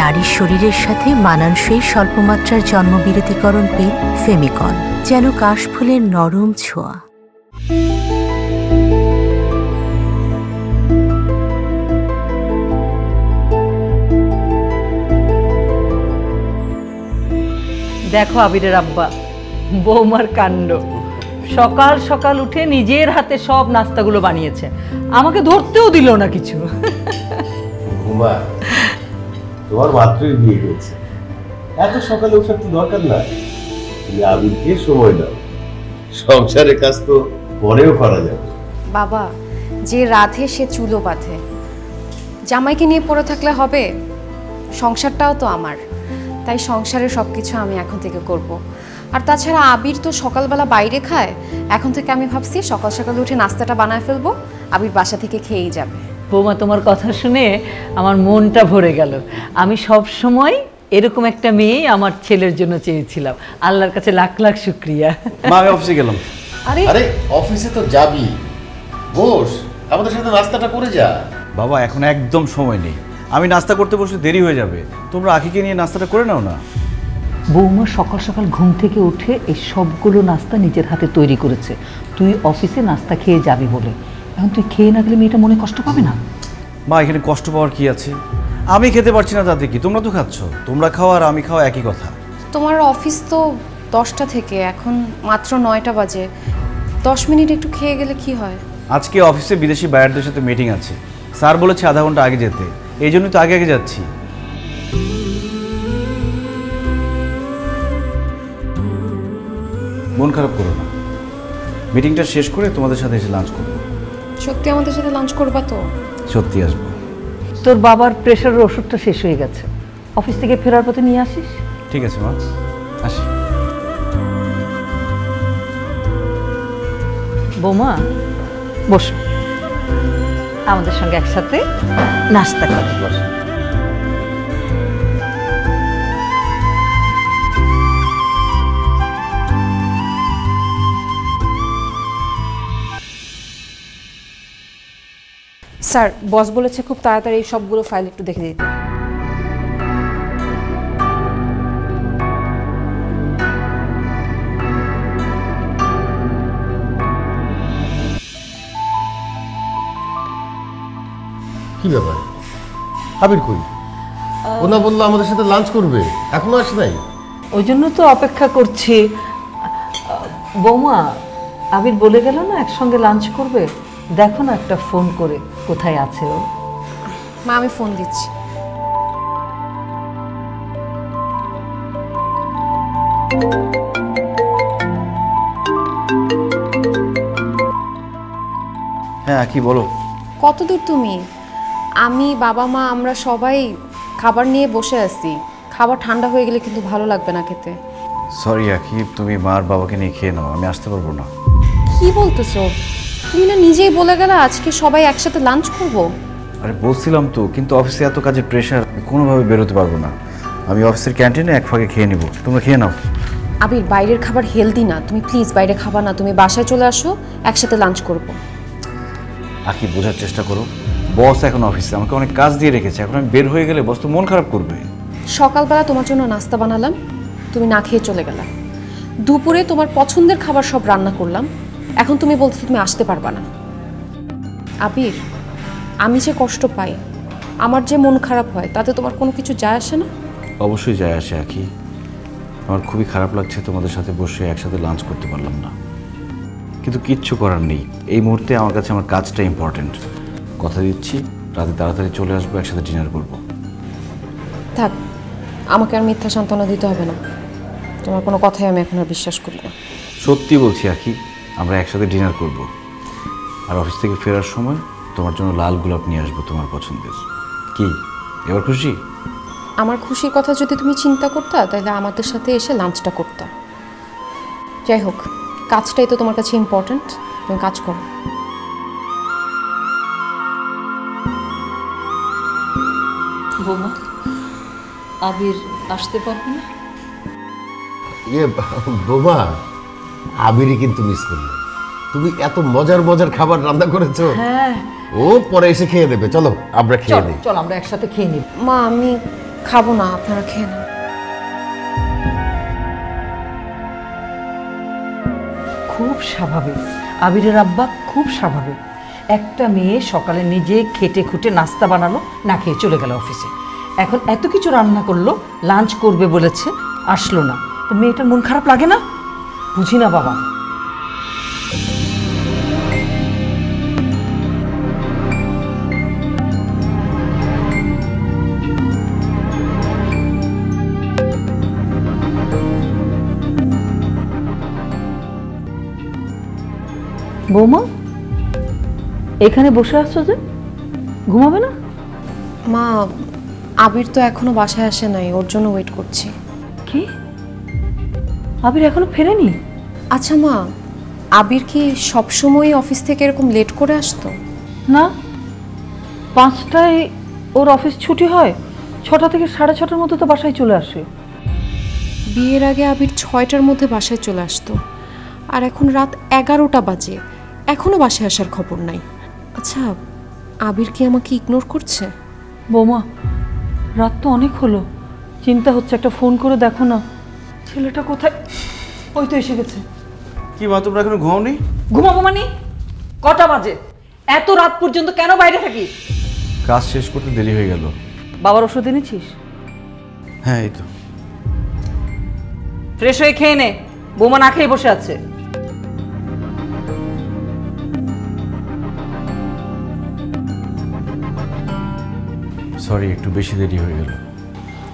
নারীর শরীরের সাথে মানানসই স্বল্পমাত্রার জন্মবিরতিকরণ পেন ফেমিকল, যেন কাশফুলের নরম ছোঁয়া। দেখো আবিরের আব্বা, বৌমার কাণ্ড। সকাল সকাল উঠে নিজের হাতে সব নাস্তাগুলো বানিয়েছে, আমাকে ধরতেও দিল না কিছু। ঘুমা, তোমার মাত্রই বিয়ে হয়েছে, এত সকালে ওঠার তো দরকার না। তুমি আবিরকে সময় দাও, সংসারের কাজ তো পরেও করা যাবে। বাবা, যে রাধে সে চুলো বাঁধে, জামাইকে নিয়ে পড়ে থাকলে হবে? সংসারটাও তো আমার, তাই সংসারের সব কিছু আমি এখন থেকে করব। আর তাছাড়া আবির তো সকালবেলা বাইরে খায়, এখন থেকে আমি ভাবছি সকাল সকালে উঠে নাস্তাটা বানায় ফেলবো, আবির বাসা থেকে খেয়েই যাবে। বৌমা, তোমার কথা শুনে আমার মনটা ভরে গেল। আমি সব সময় এরকম একটা মেয়ে আমার ছেলের জন্য চেয়েছিলাম, আল্লাহর কাছে লাখ লাখ শুকরিয়া। মা, আমি অফিসে গেলাম। আরে আরে অফিসে তো যাবি, বস, আমাদের সাথে নাস্তাটা করে যা। বাবা এখন একদম সময় নেই, আমি নাস্তা করতে বসে দেরি হয়ে যাবে। তোমরা আখিকে নিয়ে নাস্তাটা করে নাও না। বৌমা সকাল সকাল ঘুম থেকে উঠে এই সবগুলো নাস্তা নিজের হাতে তৈরি করেছে তুই অফিসে নাস্তা খেয়ে যাবি বলে। এখন তুই খেয়ে না গেলে মেয়েটা মনে কষ্ট পাবে না? মা এখানে কষ্ট পাওয়ার কি আছে? আমি খেতে পারছি না তাতে কি? তোমরা তো খাচ্ছ, তোমরা খাও আর আমি খাওয়া একই কথা। তোমার অফিস তো 10টা থেকে, এখন মাত্র 9টা বাজে। 10 মিনিট একটু খেয়ে গেলে কি হয়? আজকে অফিসে বিদেশি বায়ারদের সাথে মিটিং আছে, স্যার বলেছে আধা ঘন্টা আগে যেতে, এই জন্যই তো আগে আগে যাচ্ছি। মন খারাপ করো না, মিটিংটা শেষ করে তোমাদের সাথে এসে লাঞ্চ করবো। সত্যি আমাদের সাথে লাঞ্চ করবা তো? সত্যি আসবো। তোর বাবার প্রেশারের ওষুধটা শেষ হয়ে গেছে, অফিস থেকে ফেরার পথে নিয়ে আসিস। ঠিক আছে মা, আসি। বৌমা বসো, আমাদের সঙ্গে একসাথে নাস্তা করো। বসো। স্যার, বস বলেছে খুব তাড়াতাড়ি এই সবগুলো ফাইল একটু দেখে দিতে। কি ব্যাপার, আবির কই? ও না বললো আমাদের সাথে লাঞ্চ করবে, এখনো আসে নাই? ওই জন্য তো অপেক্ষা করছি। বৌমা, আবির বলে গেল না একসঙ্গে লাঞ্চ করবে, দেখো না একটা ফোন করে কোথায় আছে ও। মা আমি ফোন দিচ্ছি। হ্যাঁ কি বলো? কত দূর তুমি? আমি, বাবা মা, আমরা সবাই খাবার নিয়ে বসে আছি। খাবার ঠান্ডা হয়ে গেলে কিন্তু ভালো লাগবে না খেতে। সরি আখি, তুমি মার বাবাকে নিয়ে খেয়ে নাও, আমি আসতে পারবো না। কি বলতেছো? তুমি না নিজেই বলে গেলে আজকে সবাই একসাথে লাঞ্চ করব। আরে বলছিলাম তো, কিন্তু অফিসে এত কাজের প্রেশার, কোনোভাবে বেরোতে পারবো না। আমি অফিসের ক্যান্টিনে এক ফাঁকে খেয়ে নিব, তোমরা খেয়ে নাও। আবির, বাইরের খাবার হেলদি না, তুমি প্লিজ বাইরে খাবা না, তুমি বাসায় চলে আসো, একসাথে লাঞ্চ করব। আখি বোঝার চেষ্টা করো, বস এখন অফিসে আমাকে অনেক কাজ দিয়ে রেখেছে, এখন আমি বের হয়ে গেলে বস তো মন খারাপ করবে। সকালবেলা তোমার জন্য নাস্তা বানালাম, তুমি না খেয়ে চলে গেলা। দুপুরে তোমার পছন্দের খাবার সব রান্না করলাম, এখন তুমি বলছো তুমি আসতে পারবা না। আবির, আমি যে কষ্ট পাই, আমার যে মন খারাপ হয়, তাতে তোমার কোনো কিছু যায় আসে না? অবশ্যই যায় আসে আখি, আমার খুবই খারাপ লাগছে তোমাদের সাথে বসে একসাথে লাঞ্চ করতে পারলাম না, কিন্তু কিচ্ছু করার নেই। এই মুহূর্তে আমার কাছে আমার কাজটা ইম্পর্টেন্ট। কথা দিচ্ছি রাতে তাড়াতাড়ি চলে আসবো, একসাথে ডিনার করবো। থাক, আমাকে আর মিথ্যা সান্ত্বনা দিতে হবে না, তোমার কোনো কথাই আমি এখন আর বিশ্বাস করি না। সত্যি বলছি আখি, আমরা একসাথে ডিনার করব, আর অফিস থেকে ফেরার সময় তোমার জন্য লাল গোলাপ নিয়ে আসবো, তোমার পছন্দের। কি এবার খুশি? আমার খুশির কথা যদি তুমি চিন্তা করতা, তাহলে আমাদের সাথে এসে লাঞ্চটা করতা। যাই হোক, কাজটাই তো তোমার কাছে ইম্পর্টেন্ট, তুমি কাজ করো। বৌমা, আবির আসতে পারবে না? বোমা, আবিরই কিন্তু মিস করলো। তুমি এত মজার মজার খাবার রান্না করেছো। হ্যাঁ, ও পরে এসে খেয়ে দেবে, চলো আমরা খেয়ে নিই। চল আমরা একসাথে খেয়ে নিই। মা আমি খাবো না, আপনারা খেয়ে নেন। খুব স্বাভাবিক, আবিরের আব্বা খুব স্বাভাবিক। একটা মেয়ে সকালে নিজে খেটে খুঁটে নাস্তা বানালো, না খেয়ে চলে গেল অফিসে। এখন এত কিছু রান্না করলো, লাঞ্চ করবে বলেছে, আসলো না, তো মেয়েটার মন খারাপ লাগে না? বুঝি না বাবা। বৌমা, এখানে বসে আসছো যে, ঘুমাবে না? মা, আবির তো এখনো বাসায় আসে নাই, ওর জন্য ওয়েট করছি। কি, আবির এখনো ফেরেনি? আচ্ছা মা, আবির কি সবসময় অফিস থেকে এরকম লেট করে আসতো? না, 5টায় ওর অফিস ছুটি হয়, 6টা থেকে 6:30টার মধ্যে তো বাসায় চলে আসে। বিয়ের আগে আবির 6টার মধ্যে বাসায় চলে আসতো, আর এখন রাত 11টা বাজে। এখনো বাসায় আসার খবর নাই। আচ্ছা, আবির কি আমাকে ইগনোর করছে? বৌমা, রাত তো অনেক হলো, চিন্তা হচ্ছে, একটা ফোন করে দেখো না ছেলেটা কোথায়। ওই তো এসে গেছে। কি মা, তোমরা এখনো ঘুমাওনি? ঘুমাবো মানে? কটা বাজে? এত রাত পর্যন্ত কেন বাইরে থাকিস? কাজ শেষ করতে দেরি হয়ে গেল। বাবার ওষুধ এনেছিস? হ্যাঁ, এই তো। ফ্রেশ হয়ে খেয়ে নে, বৌমা না খেয়ে বসে আছে। সরি, একটু বেশি দেরি হয়ে গেল।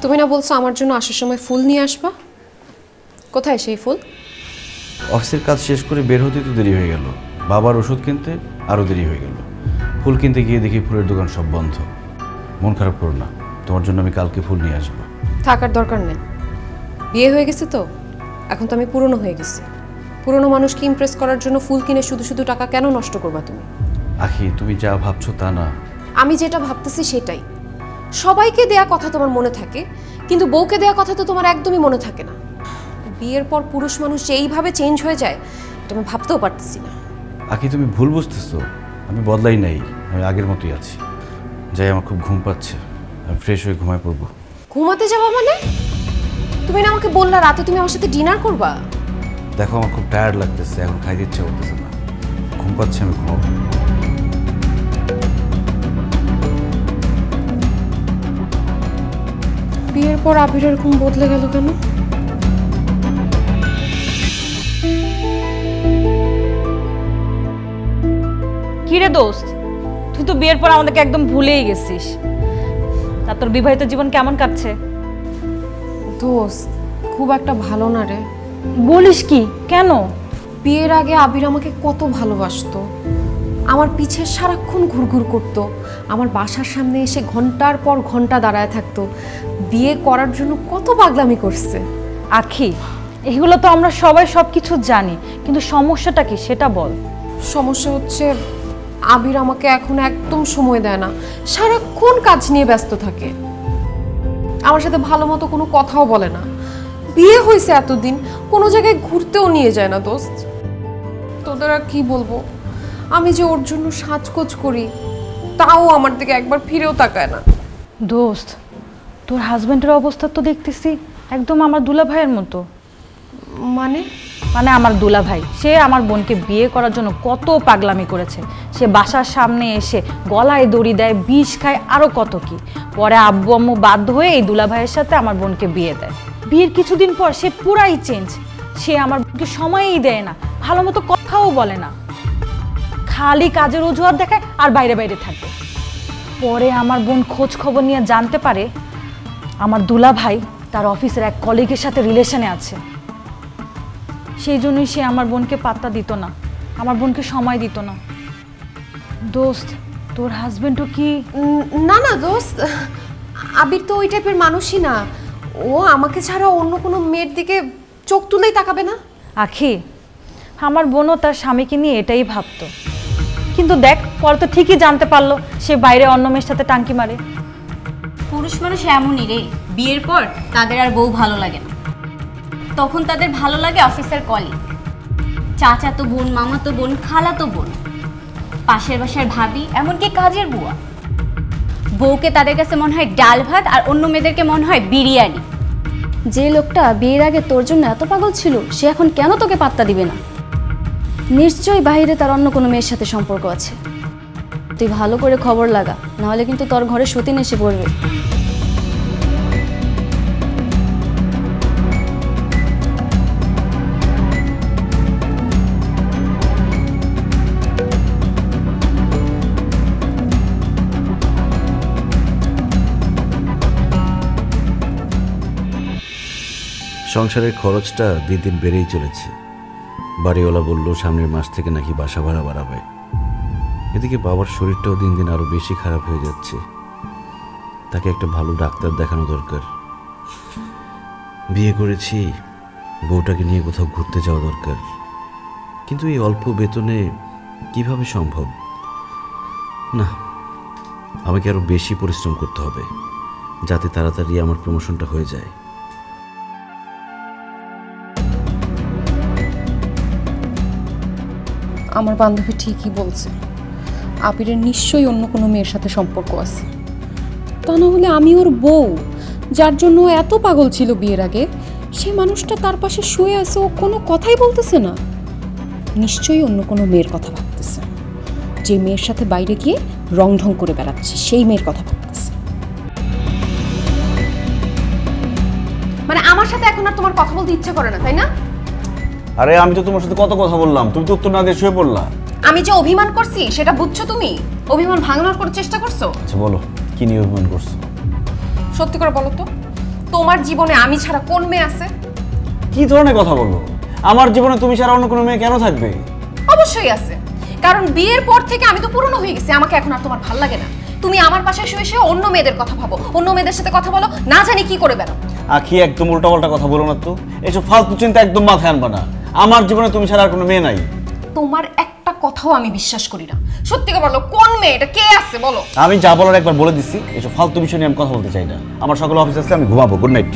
তুমি না বলছো আমার জন্য আসার সময় ফুল নিয়ে আসবা? কোথায় সেই ফুল? অফিসের কাজ শেষ করে বের হতে তো দেরি হয়ে গেল, বাবার ওষুধ কিনতে আরও দেরি হয়ে গেল। ফুল কিনতে গিয়ে দেখি ফুলের দোকান সব বন্ধ। মন খারাপ করো না, তোমার জন্য আমি কালকে ফুল নিয়ে আসবো। থাকার দরকার নেই, বিয়ে হয়ে গেছে তো, এখন তো আমি পুরনো হয়ে গেছি। পুরনো মানুষকে ইমপ্রেস করার জন্য ফুল কিনে শুধু শুধু টাকা কেন নষ্ট করবা তুমি? আখি, তুমি যা ভাবছো তা না। আমি যেটা ভাবতেছি সেটাই। সবাইকে দেয়া কথা তোমার মনে থাকে, কিন্তু বউকে দেয়া কথা তো তোমার একদমই মনে থাকে না। বিয়ের পর পুরুষ মানুষ যে এইভাবে চেঞ্জ হয়ে যায়, এটা আমি ভাবতেও পারতেছি না। আখি, তুমি ভুল বুঝতেছো, আমি বদলাই নাই, আমি আগের মতোই আছি। যাই, আমার খুব ঘুম পাচ্ছে, আমি ফ্রেশ হয়ে ঘুমায় পড়বো। ঘুমাতে যাবা মানে? তুমি না আমাকে বললা রাতে তুমি আমার সাথে ডিনার করবা। দেখো, আমার খুব টায়ার্ড লাগতেছে, এখন খাইতে ইচ্ছে করতেছে না, ঘুম পাচ্ছে, আমি ঘুমাবো। বিয়ের পর আবিরের ঘুম বদলে গেল কেন? কিরে দোস্ত, তুই তো বিয়ের পর আমাদেরকে একদম ভুলেই গেছিস। তা তোর বিবাহিত জীবন কেমন কাটছে? দোস্ত, খুব একটা ভালো না রে। বলিস কি? কেন? বিয়ের আগে আবির আমাকে কত ভালোবাসতো, আমার পিছে সারাক্ষণ ঘুরঘুর করতো, আমার বাসার সামনে এসে ঘন্টার পর ঘন্টা দাঁড়ায় থাকতো। বিয়ে করার জন্য কত পাগলামি করছে। আখি, এগুলো তো আমরা সবাই সবকিছু জানি, কিন্তু সমস্যাটা কি সেটা বল। সমস্যা হচ্ছে আবির আমাকে এখন একদম সময় দেয় না, সারাক্ষণ কাজ নিয়ে ব্যস্ত থাকে, আমার সাথে ভালো মতো কোনো কথাও বলে না। বিয়ে হয়েছে এতদিন, কোনো জায়গায় ঘুরতেও নিয়ে যায় না। দোস্ত, তোদের আর কি বলবো, আমি যে ওর জন্য সাজগোজ করি তাও আমার দিকে একবার ফিরেও তাকায় না। দোস্ত, তোর হাজবেন্ডের অবস্থা তো দেখতেছি একদম আমার দুলা ভাইয়ের মতো। মানে? মানে আমার দুলা ভাই, সে আমার বোনকে বিয়ে করার জন্য কত পাগলামি করেছে। সে বাসার সামনে এসে গলায় দড়ি দেয়, বিষ খায়, আরও কত কি। পরে আব্বু আম্মু বাধ্য হয়ে এই দুলা ভাইয়ের সাথে আমার বোনকে বিয়ে দেয়। বিয়ের কিছুদিন পর সে পুরাই চেঞ্জ। সে আমার বোনকে সময়ই দেয় না, ভালো মতো কথাও বলে না, খালি কাজের অজুহাত দেখায় আর বাইরে বাইরে থাকে। পরে আমার বোন খোঁজ খবর নিয়ে জানতে পারে আমার দুলা ভাই তার অফিসের এক কলিগের সাথে রিলেশনে আছে। সেই জন্যই সে আমার বোনকে পাত্তা দিত না, আমার বোনকে সময় দিত না। দোস্ত, তোর হাজবেন্ডও কি? না না দোস্ত, আবির তো ওই টাইপের মানুষই না। ও আমাকে ছাড়া অন্য কোনো মেয়ের দিকে চোখ তুলেই তাকাবে না। আখি, আমার বোনও তার স্বামীকে নিয়ে এটাই ভাবতো, কিন্তু দেখ পরে তো ঠিকই জানতে পারলো সে বাইরে অন্য মেয়ের সাথে টাঙ্কি মারে। পুরুষ মানুষ এমনই রে, বিয়ের পর তাদের আর বউ ভালো লাগে না, তখন তাদের ভালো লাগে অফিসের কলিগ, চাচাতো বোন, মামাতো বোন, খালাতো বোন, পাশের বাসার ভাবি, এমনকি কাজের বুয়া। বউকে তাদের কাছে মনে হয় ডাল ভাত, আর অন্য মেয়েদেরকে মনে হয় বিরিয়ানি। যে লোকটা বিয়ের আগে তোর জন্য এত পাগল ছিল, সে এখন কেন তোকে পাত্তা দিবে না? নিশ্চয়ই বাইরে তার অন্য কোনো মেয়ের সাথে সম্পর্ক আছে। তুই ভালো করে খবর লাগা, নাহলে কিন্তু তোর ঘরে সতীন এসে পড়বে। সংসারের খরচটা দিন দিন বেড়েই চলেছে। বাড়িওয়ালা বলল সামনের মাস থেকে নাকি বাসা ভাড়া বাড়াবে। এদিকে বাবার শরীরটাও দিন দিন আরো বেশি খারাপ হয়ে যাচ্ছে, তাকে একটা ভালো ডাক্তার দেখানো দরকার। বিয়ে করেছি, বউটাকে নিয়ে কোথাও ঘুরতে যাওয়া দরকার, কিন্তু এই অল্প বেতনে কিভাবে সম্ভব? না, আমাকে আরো বেশি পরিশ্রম করতে হবে যাতে তাড়াতাড়ি আমার প্রমোশনটা হয়ে যায়। আমার বান্ধবী ঠিকই বলছে, আবিরের নিশ্চয়ই অন্য কোনো মেয়ের সাথে সম্পর্ক আছে। তা না হলে আমি ওর বউ, যার জন্য ও এত পাগল ছিল বিয়ের আগে, সে মানুষটা তার পাশে শুয়ে আছে, ও কোনো কথাই বলতেছে না। নিশ্চয়ই অন্য কোনো মেয়ের কথা ভাবতেছে, যে মেয়ের সাথে বাইরে গিয়ে রং ঢং করে বেড়াচ্ছে, সেই মেয়ের কথা ভাবতেছে। মানে আমার সাথে এখন আর তোমার কথা বলতে ইচ্ছা করে না, তাই না? আরে আমি তো তোমার সাথে কত কথা বললাম, তুমি তো উত্তর না দিয়ে শুয়ে পড়লা। আমি যে অভিমান করছি সেটা বুঝছো তুমি? অভিমান ভাঙানোর করে চেষ্টা করছো। আচ্ছা বলো, কি নিয়ে অভিমান করছো? সত্যি করে বলো তো, তোমার জীবনে আমি ছাড়া কোন মেয়ে আছে? কি ধরনের কথা বলো? আমার জীবনে তুমি ছাড়া অন্য কোনো মেয়ে কেন থাকবে? অবশ্যই আছে, কারণ বিয়ের পর থেকে আমি তো পুরনো হয়ে গেছি, আমাকে এখন আর তোমার ভালো লাগে না। তুমি আমার পাশে শুয়ে শুয়ে অন্য মেয়েদের কথা ভাবো, অন্য মেয়েদের সাথে কথা বলো, না জানি কি করে বেরো। আখি একদম উল্টাপাল্টা কথা বলো না তো, এসব ফালতু চিন্তা একদম মাথায় আনবা না। আমার জীবনে তুমি ছাড়া আর কোনো মেয়ে নাই। তোমার একটা কথাও আমি বিশ্বাস করি না। সত্যি করে বলো, কোন মেয়ে এটা, কে আছে বলো? আমি যা বলার একবার বলে দিচ্ছি, এসব ফালতু বিষয় নিয়ে আমি কথা বলতে চাই না। আমার সকালে অফিস আছে, আমি ঘুমাবো। Good night.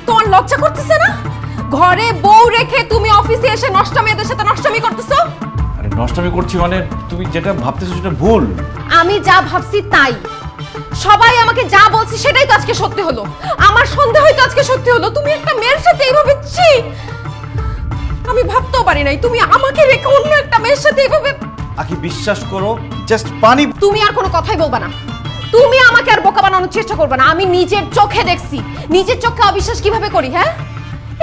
তোমার লজ্জা করতেছে না? ঘরে বউ রেখে তুমি অফিসে এসে নষ্ট মেয়েদের সাথে নষ্টমি করতেছো। আরে নষ্টমি করছি মানে তুমি যেটা ভাবতেছো সেটা ভুল। আমি যা ভাবছি তাই, সবাই আমাকে যা বলছে সেটাই তো আজকে সত্যি হলো। আমার সন্দেহই তো আজকে সত্যি হলো। তুমি একটা মেয়ের সাথে এইভাবে, ছি, আমি ভাবতেও পারি নাই তুমি আমাকে রেখে অন্য একটা মেয়ের সাথে এইভাবে। আখি বিশ্বাস করো, জাস্ট পানি। তুমি আর কোনো কথাই বলবা না, তুমি আমাকে আর বোকা বানানোর চেষ্টা করবে না। আমি নিজের চোখে দেখছি, নিজের চোখে অবিশ্বাস কিভাবে করি। হ্যাঁ,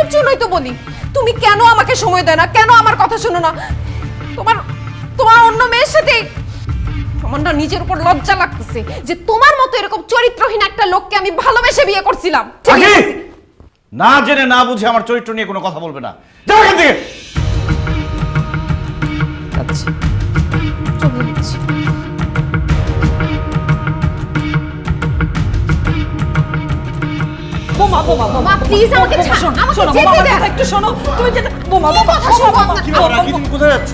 এর জন্যই তো বলি, তুমি কেন আমাকে সময় দেয় না, কেন আমার কথা শোনো না? তোমার অন্য মেয়ের সাথে। আমার না নিজের উপর লজ্জা লাগতেছে যে তোমার মতো এরকম চরিত্রহীন একটা লোককে আমি ভালোবেসে বিয়ে করছিলাম। না জেনে না বুঝে আমার চরিত্র নিয়ে কোনো কথা বলবে না। যাও এখান থেকে। আচ্ছা চলে যাচ্ছি। বোমা বোমা বোমা প্লিজ আমাকে যেতে দেন। একটু শোনো, তুমি যেতে। বোমা বোমা কি বলো? কি তুমি কোথায় যাচ্ছ?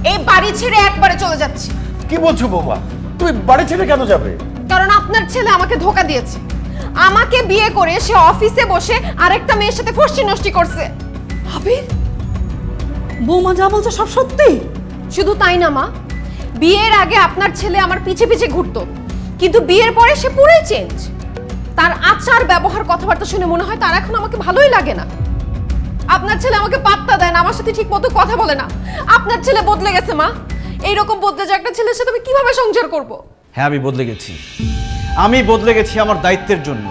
এই বাড়ি ছেড়ে একবারে চলে যাচ্ছি। কি বলছো বৌমা? তুমি বাড়ি ছেড়ে কেন যাবে? কারণ আপনার ছেলে আমাকে ধোকা দিয়েছে। আমাকে বিয়ে করে সে অফিসে বসে আরেকটা মেয়ের সাথে ফষ্টি নষ্টি করছে। আবির, বৌমা যা বলছে সব সত্যি? শুধু তাই না মা, বিয়ের আগে আপনার ছেলে আমার পিছে পিছে ঘুরতো, কিন্তু বিয়ের পরে সে পুরোই চেঞ্জ। তার আচার ব্যবহার কথাবার্তা শুনে মনে হয় তার এখন আমাকে ভালোই লাগে না। আপনার ছেলে আমাকে পাত্তা দেয় না, আমার সাথে ঠিক মতো কথা বলে না। আপনার ছেলে বদলে গেছে মা। এইরকম বদলে যে একটা ছেলের সাথে আমি কিভাবে সংসার করব? হ্যাঁ আমি বদলে গেছি। আমি বদলে গেছি আমার দায়িত্বের জন্য,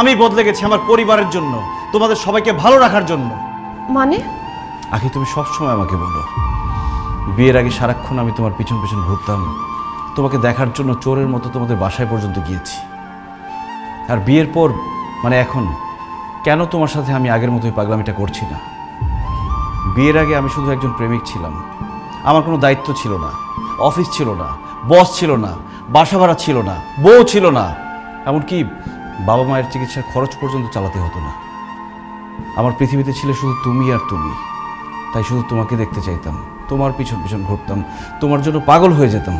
আমি বদলে গেছি আমার পরিবারের জন্য, তোমাদের সবাইকে ভালো রাখার জন্য। মানে? আখি তুমি সবসময় আমাকে বলো, বিয়ের আগে সারাক্ষণ আমি তোমার পিছন পিছন ঘুরতাম, তোমাকে দেখার জন্য চোরের মতো তোমাদের বাসায় পর্যন্ত গিয়েছি। আর বিয়ের পর মানে এখন কেন তোমার সাথে আমি আগের মতোই পাগলামিটা করছি না? বিয়ের আগে আমি শুধু একজন প্রেমিক ছিলাম, আমার কোনো দায়িত্ব ছিল না, অফিস ছিল না, বস ছিল না, বাসা ভাড়া ছিল না, বউ ছিল না, এমনকি বাবা মায়ের চিকিৎসার খরচ পর্যন্ত চালাতে হতো না। আমার পৃথিবীতে ছিল শুধু তুমি আর তুমি। তাই শুধু তোমাকে দেখতে চাইতাম, তোমার পিছন পিছন ঘুরতাম, তোমার জন্য পাগল হয়ে যেতাম।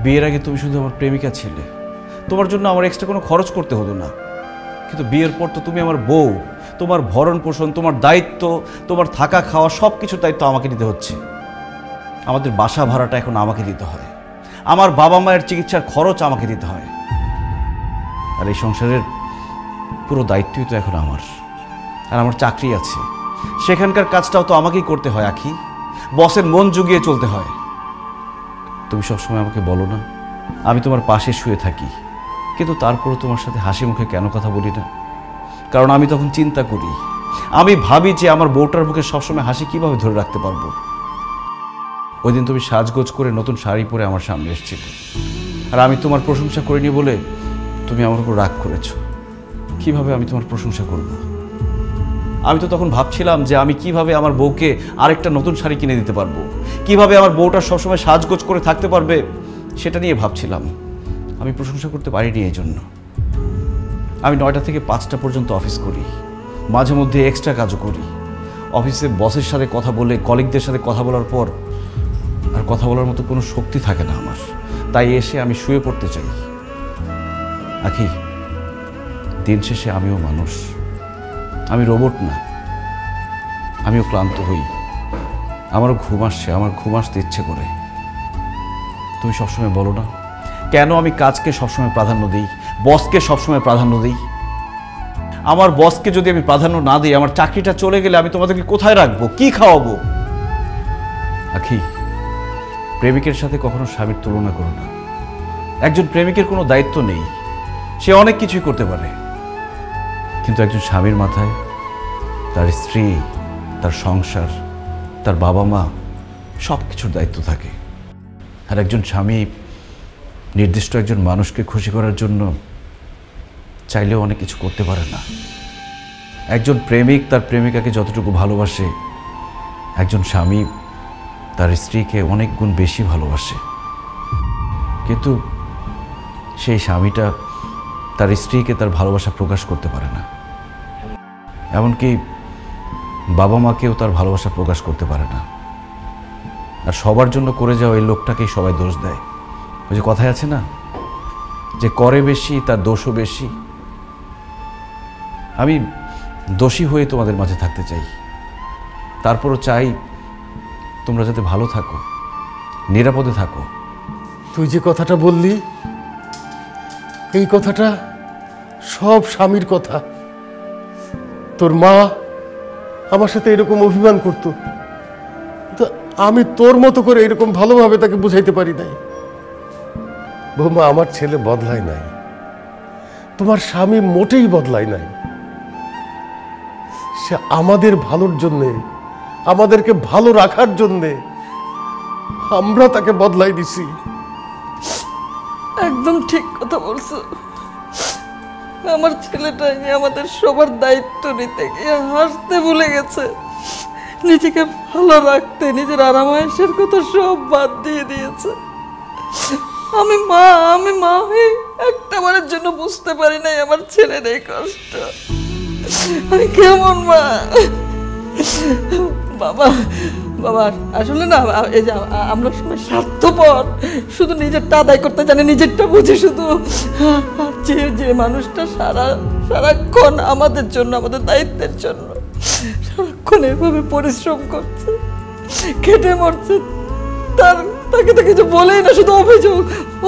বিয়ের আগে তুমি শুধু আমার প্রেমিকা ছিলে, তোমার জন্য আমার এক্সট্রা কোনো খরচ করতে হতো না। কিন্তু বিয়ের পর তো তুমি আমার বউ, তোমার ভরণ পোষণ, তোমার দায়িত্ব, তোমার থাকা খাওয়া সব কিছুর দায়িত্ব আমাকে নিতে হচ্ছে। আমাদের বাসা ভাড়াটা এখন আমাকে দিতে হয়, আমার বাবা মায়ের চিকিৎসার খরচ আমাকে দিতে হয়। আর এই সংসারের পুরো দায়িত্বই তো এখন আমার। আর আমার চাকরি আছে, সেখানকার কাজটাও তো আমাকেই করতে হয় আখি। বসের মন জুগিয়ে চলতে হয়। তুমি সবসময় আমাকে বলো না আমি তোমার পাশে শুয়ে থাকি, কিন্তু তারপরও তোমার সাথে হাসি মুখে কেন কথা বলি না? কারণ আমি তখন চিন্তা করি, আমি ভাবি যে আমার বউটার মুখে সবসময় হাসি কিভাবে ধরে রাখতে পারবো। ওই দিন তুমি সাজগোজ করে নতুন শাড়ি পরে আমার সামনে এসেছিলে, আর আমি তোমার প্রশংসা করিনি বলে তুমি আমার উপর রাগ করেছো। কিভাবে আমি তোমার প্রশংসা করব? আমি তো তখন ভাবছিলাম যে আমি কিভাবে আমার বউকে আরেকটা নতুন শাড়ি কিনে দিতে পারবো, কিভাবে আমার বউটা সবসময় সাজগোজ করে থাকতে পারবে, সেটা নিয়ে ভাবছিলাম। আমি প্রশংসা করতে পারিনি এই জন্য। আমি 9টা থেকে 5টা পর্যন্ত অফিস করি, মাঝে মধ্যে এক্সট্রা কাজও করি। অফিসে বসের সাথে কথা বলে, কলিগদের সাথে কথা বলার পর আর কথা বলার মতো কোনো শক্তি থাকে না আমার, তাই এসে আমি শুয়ে পড়তে চাই। আখি, দিন শেষে আমিও মানুষ, আমি রোবট না, আমিও ক্লান্ত হই, আমারও ঘুম আসছে, আমার ঘুম আসতে ইচ্ছে করে। তুমি সবসময় বলো না কেন আমি কাজকে সবসময় প্রাধান্য দিই, বসকে সবসময় প্রাধান্য দিই? আমার বসকে যদি আমি প্রাধান্য না দিই, আমার চাকরিটা চলে গেলে আমি তোমাদেরকে কোথায় রাখবো, কি খাওয়াবো? আখি, প্রেমিকের সাথে কখনো স্বামীর তুলনা করো না। একজন প্রেমিকের কোনো দায়িত্ব নেই, সে অনেক কিছুই করতে পারে, কিন্তু একজন স্বামীর মাথায় তার স্ত্রী, তার সংসার, তার বাবা মা সব কিছুর দায়িত্ব থাকে। আর একজন স্বামী নির্দিষ্ট একজন মানুষকে খুশি করার জন্য চাইলেও অনেক কিছু করতে পারে না। একজন প্রেমিক তার প্রেমিকাকে যতটুকু ভালোবাসে, একজন স্বামী তার স্ত্রীকে অনেক গুণ বেশি ভালোবাসে, কিন্তু সেই স্বামীটা তার স্ত্রীকে তার ভালোবাসা প্রকাশ করতে পারে না। এমনকি বাবা মাকেও তার ভালোবাসা প্রকাশ করতে পারে না। আর সবার জন্য করে যাওয়া এই লোকটাকেই সবাই দোষ দেয়। ওই যে কথায় আছে না, যে করে বেশি তার দোষও বেশি। আমি দোষী হয়ে তোমাদের মাঝে থাকতে চাই, তারপরও চাই তোমরা যাতে ভালো থাকো, নিরাপদে থাকো। তুই যে কথাটা বললি, এই কথাটা সব স্বামীর কথা। তোর মা আমার সাথে এরকম অভিমান করতো, তো আমি তোর মতো করে এরকম ভালোভাবে তাকে বুঝাইতে পারি নাই। বৌমা, আমার ছেলে বদলায় নাই, তোমার স্বামী মোটেই বদলায় নাই। সে আমাদের ভালোর জন্যে, আমাদেরকে ভালো রাখার জন্যে আমরা তাকে বদলাই দিছি। একদম ঠিক কথা বলছো। আমার ছেলেটাই আমাদের সবার দায়িত্ব নিতে গিয়ে হাসতে ভুলে গেছে, নিজেকে ভালো রাখতে নিজের আরামায়েশের কথা সব বাদ দিয়ে দিয়েছে। আমি মা হয়ে একটাবারের জন্য বুঝতে পারি নাই আমার ছেলের এই কষ্ট। আমি কেমন মা? বাবা বাবা আসলে না, এই যে আমরা সবাই স্বার্থপর, শুধু নিজেরটা আদায় করতে জানি, নিজেরটা বুঝি শুধু। যে মানুষটা সারাক্ষণ আমাদের জন্য, আমাদের দায়িত্বের জন্য সারাক্ষণ এভাবে পরিশ্রম করছে, খেটে মরছে, তাকে তো কিছু বলেই না, শুধু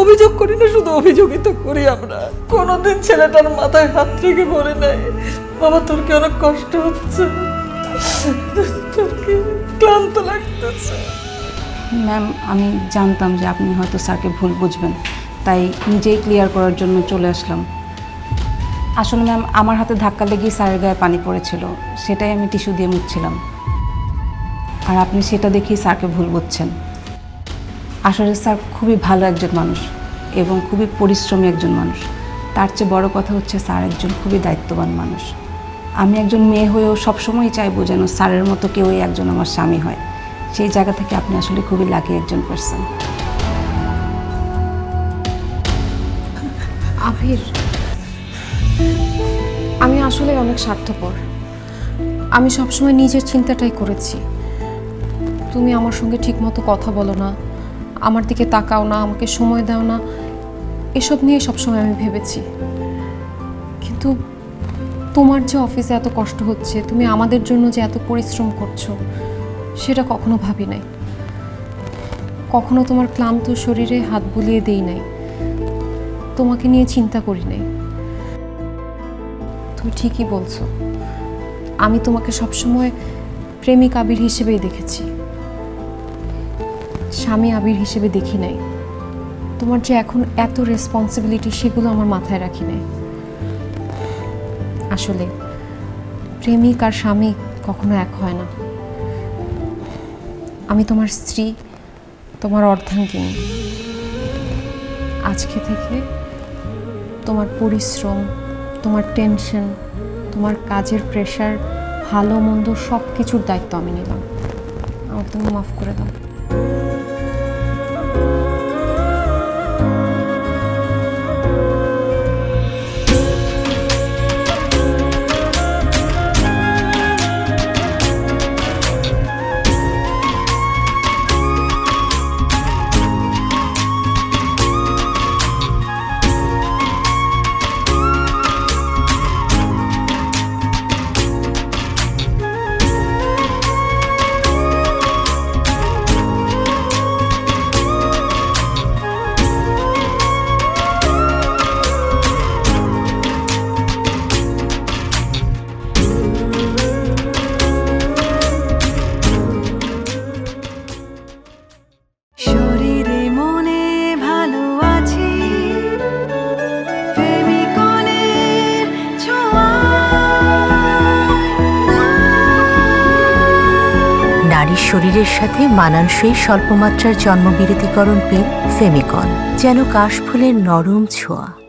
অভিযোগ করি না, শুধু অভিযোগিত করি আমরা। কোনোদিন ছেলেটার মাথায় হাত রেখে বলে নাই, বাবা তোর কি অনেক কষ্ট হচ্ছে, তোর কি ক্লান্ত লাগতেছে। ম্যাম, আমি জানতাম যে আপনি হয়তো স্যারকে ভুল বুঝবেন, তাই নিজেই ক্লিয়ার করার জন্য চলে আসলাম। আসলে ম্যাম, আমার হাতে ধাক্কা লেগে স্যারের গায়ে পানি পড়েছিল, সেটাই আমি টিস্যু দিয়ে মুছছিলাম, আর আপনি সেটা দেখেই স্যারকে ভুল বুঝছেন। আসলে স্যার খুবই ভালো একজন মানুষ এবং খুবই পরিশ্রমী একজন মানুষ। তার চেয়ে বড় কথা হচ্ছে স্যার একজন খুবই দায়িত্ববান মানুষ। আমি একজন মেয়ে হয়েও সবসময় চাইবো যেন স্যারের মতো কেউই একজন আমার স্বামী হয়। সেই জায়গা থেকে আপনি আসলে খুবই লাকি একজন পারসন। আবির, আমি আসলে অনেক স্বার্থপর। আমি সবসময় নিজের চিন্তাটাই করেছি। তুমি আমার সঙ্গে ঠিকমতো কথা বলো না, আমার দিকে তাকাও না, আমাকে সময় দাও না, এসব নিয়ে সবসময় আমি ভেবেছি। কিন্তু তোমার যে অফিসে এত কষ্ট হচ্ছে, তুমি আমাদের জন্য যে এত পরিশ্রম করছো, সেটা কখনো ভাবি নাই। কখনো তোমার ক্লান্ত শরীরে হাত বুলিয়ে দেই নাই, তোমাকে নিয়ে চিন্তা করি নাই। তুমি ঠিকই বলছো, আমি তোমাকে সবসময় প্রেমিক আবির হিসেবেই দেখেছি, স্বামী আবির হিসেবে দেখি নাই। তোমার যে এখন এত রেসপন্সিবিলিটি, সেগুলো আমার মাথায় রাখি নাই। আসলে প্রেমিক আর স্বামী কখনো এক হয় না। আমি তোমার স্ত্রী, তোমার অর্ধাঙ্গিনী। আজকে থেকে তোমার পরিশ্রম, তোমার টেনশন, তোমার কাজের প্রেশার, ভালো মন্দ সব কিছুর দায়িত্ব আমি নিলাম। আমাকে তুমি মাফ করে দাও। নারীর শরীরের সাথে মানানসই স্বল্পমাত্রার জন্মবিরতিকরণ পিল ফেমিকল, যেন কাশফুলের নরম ছোঁয়া।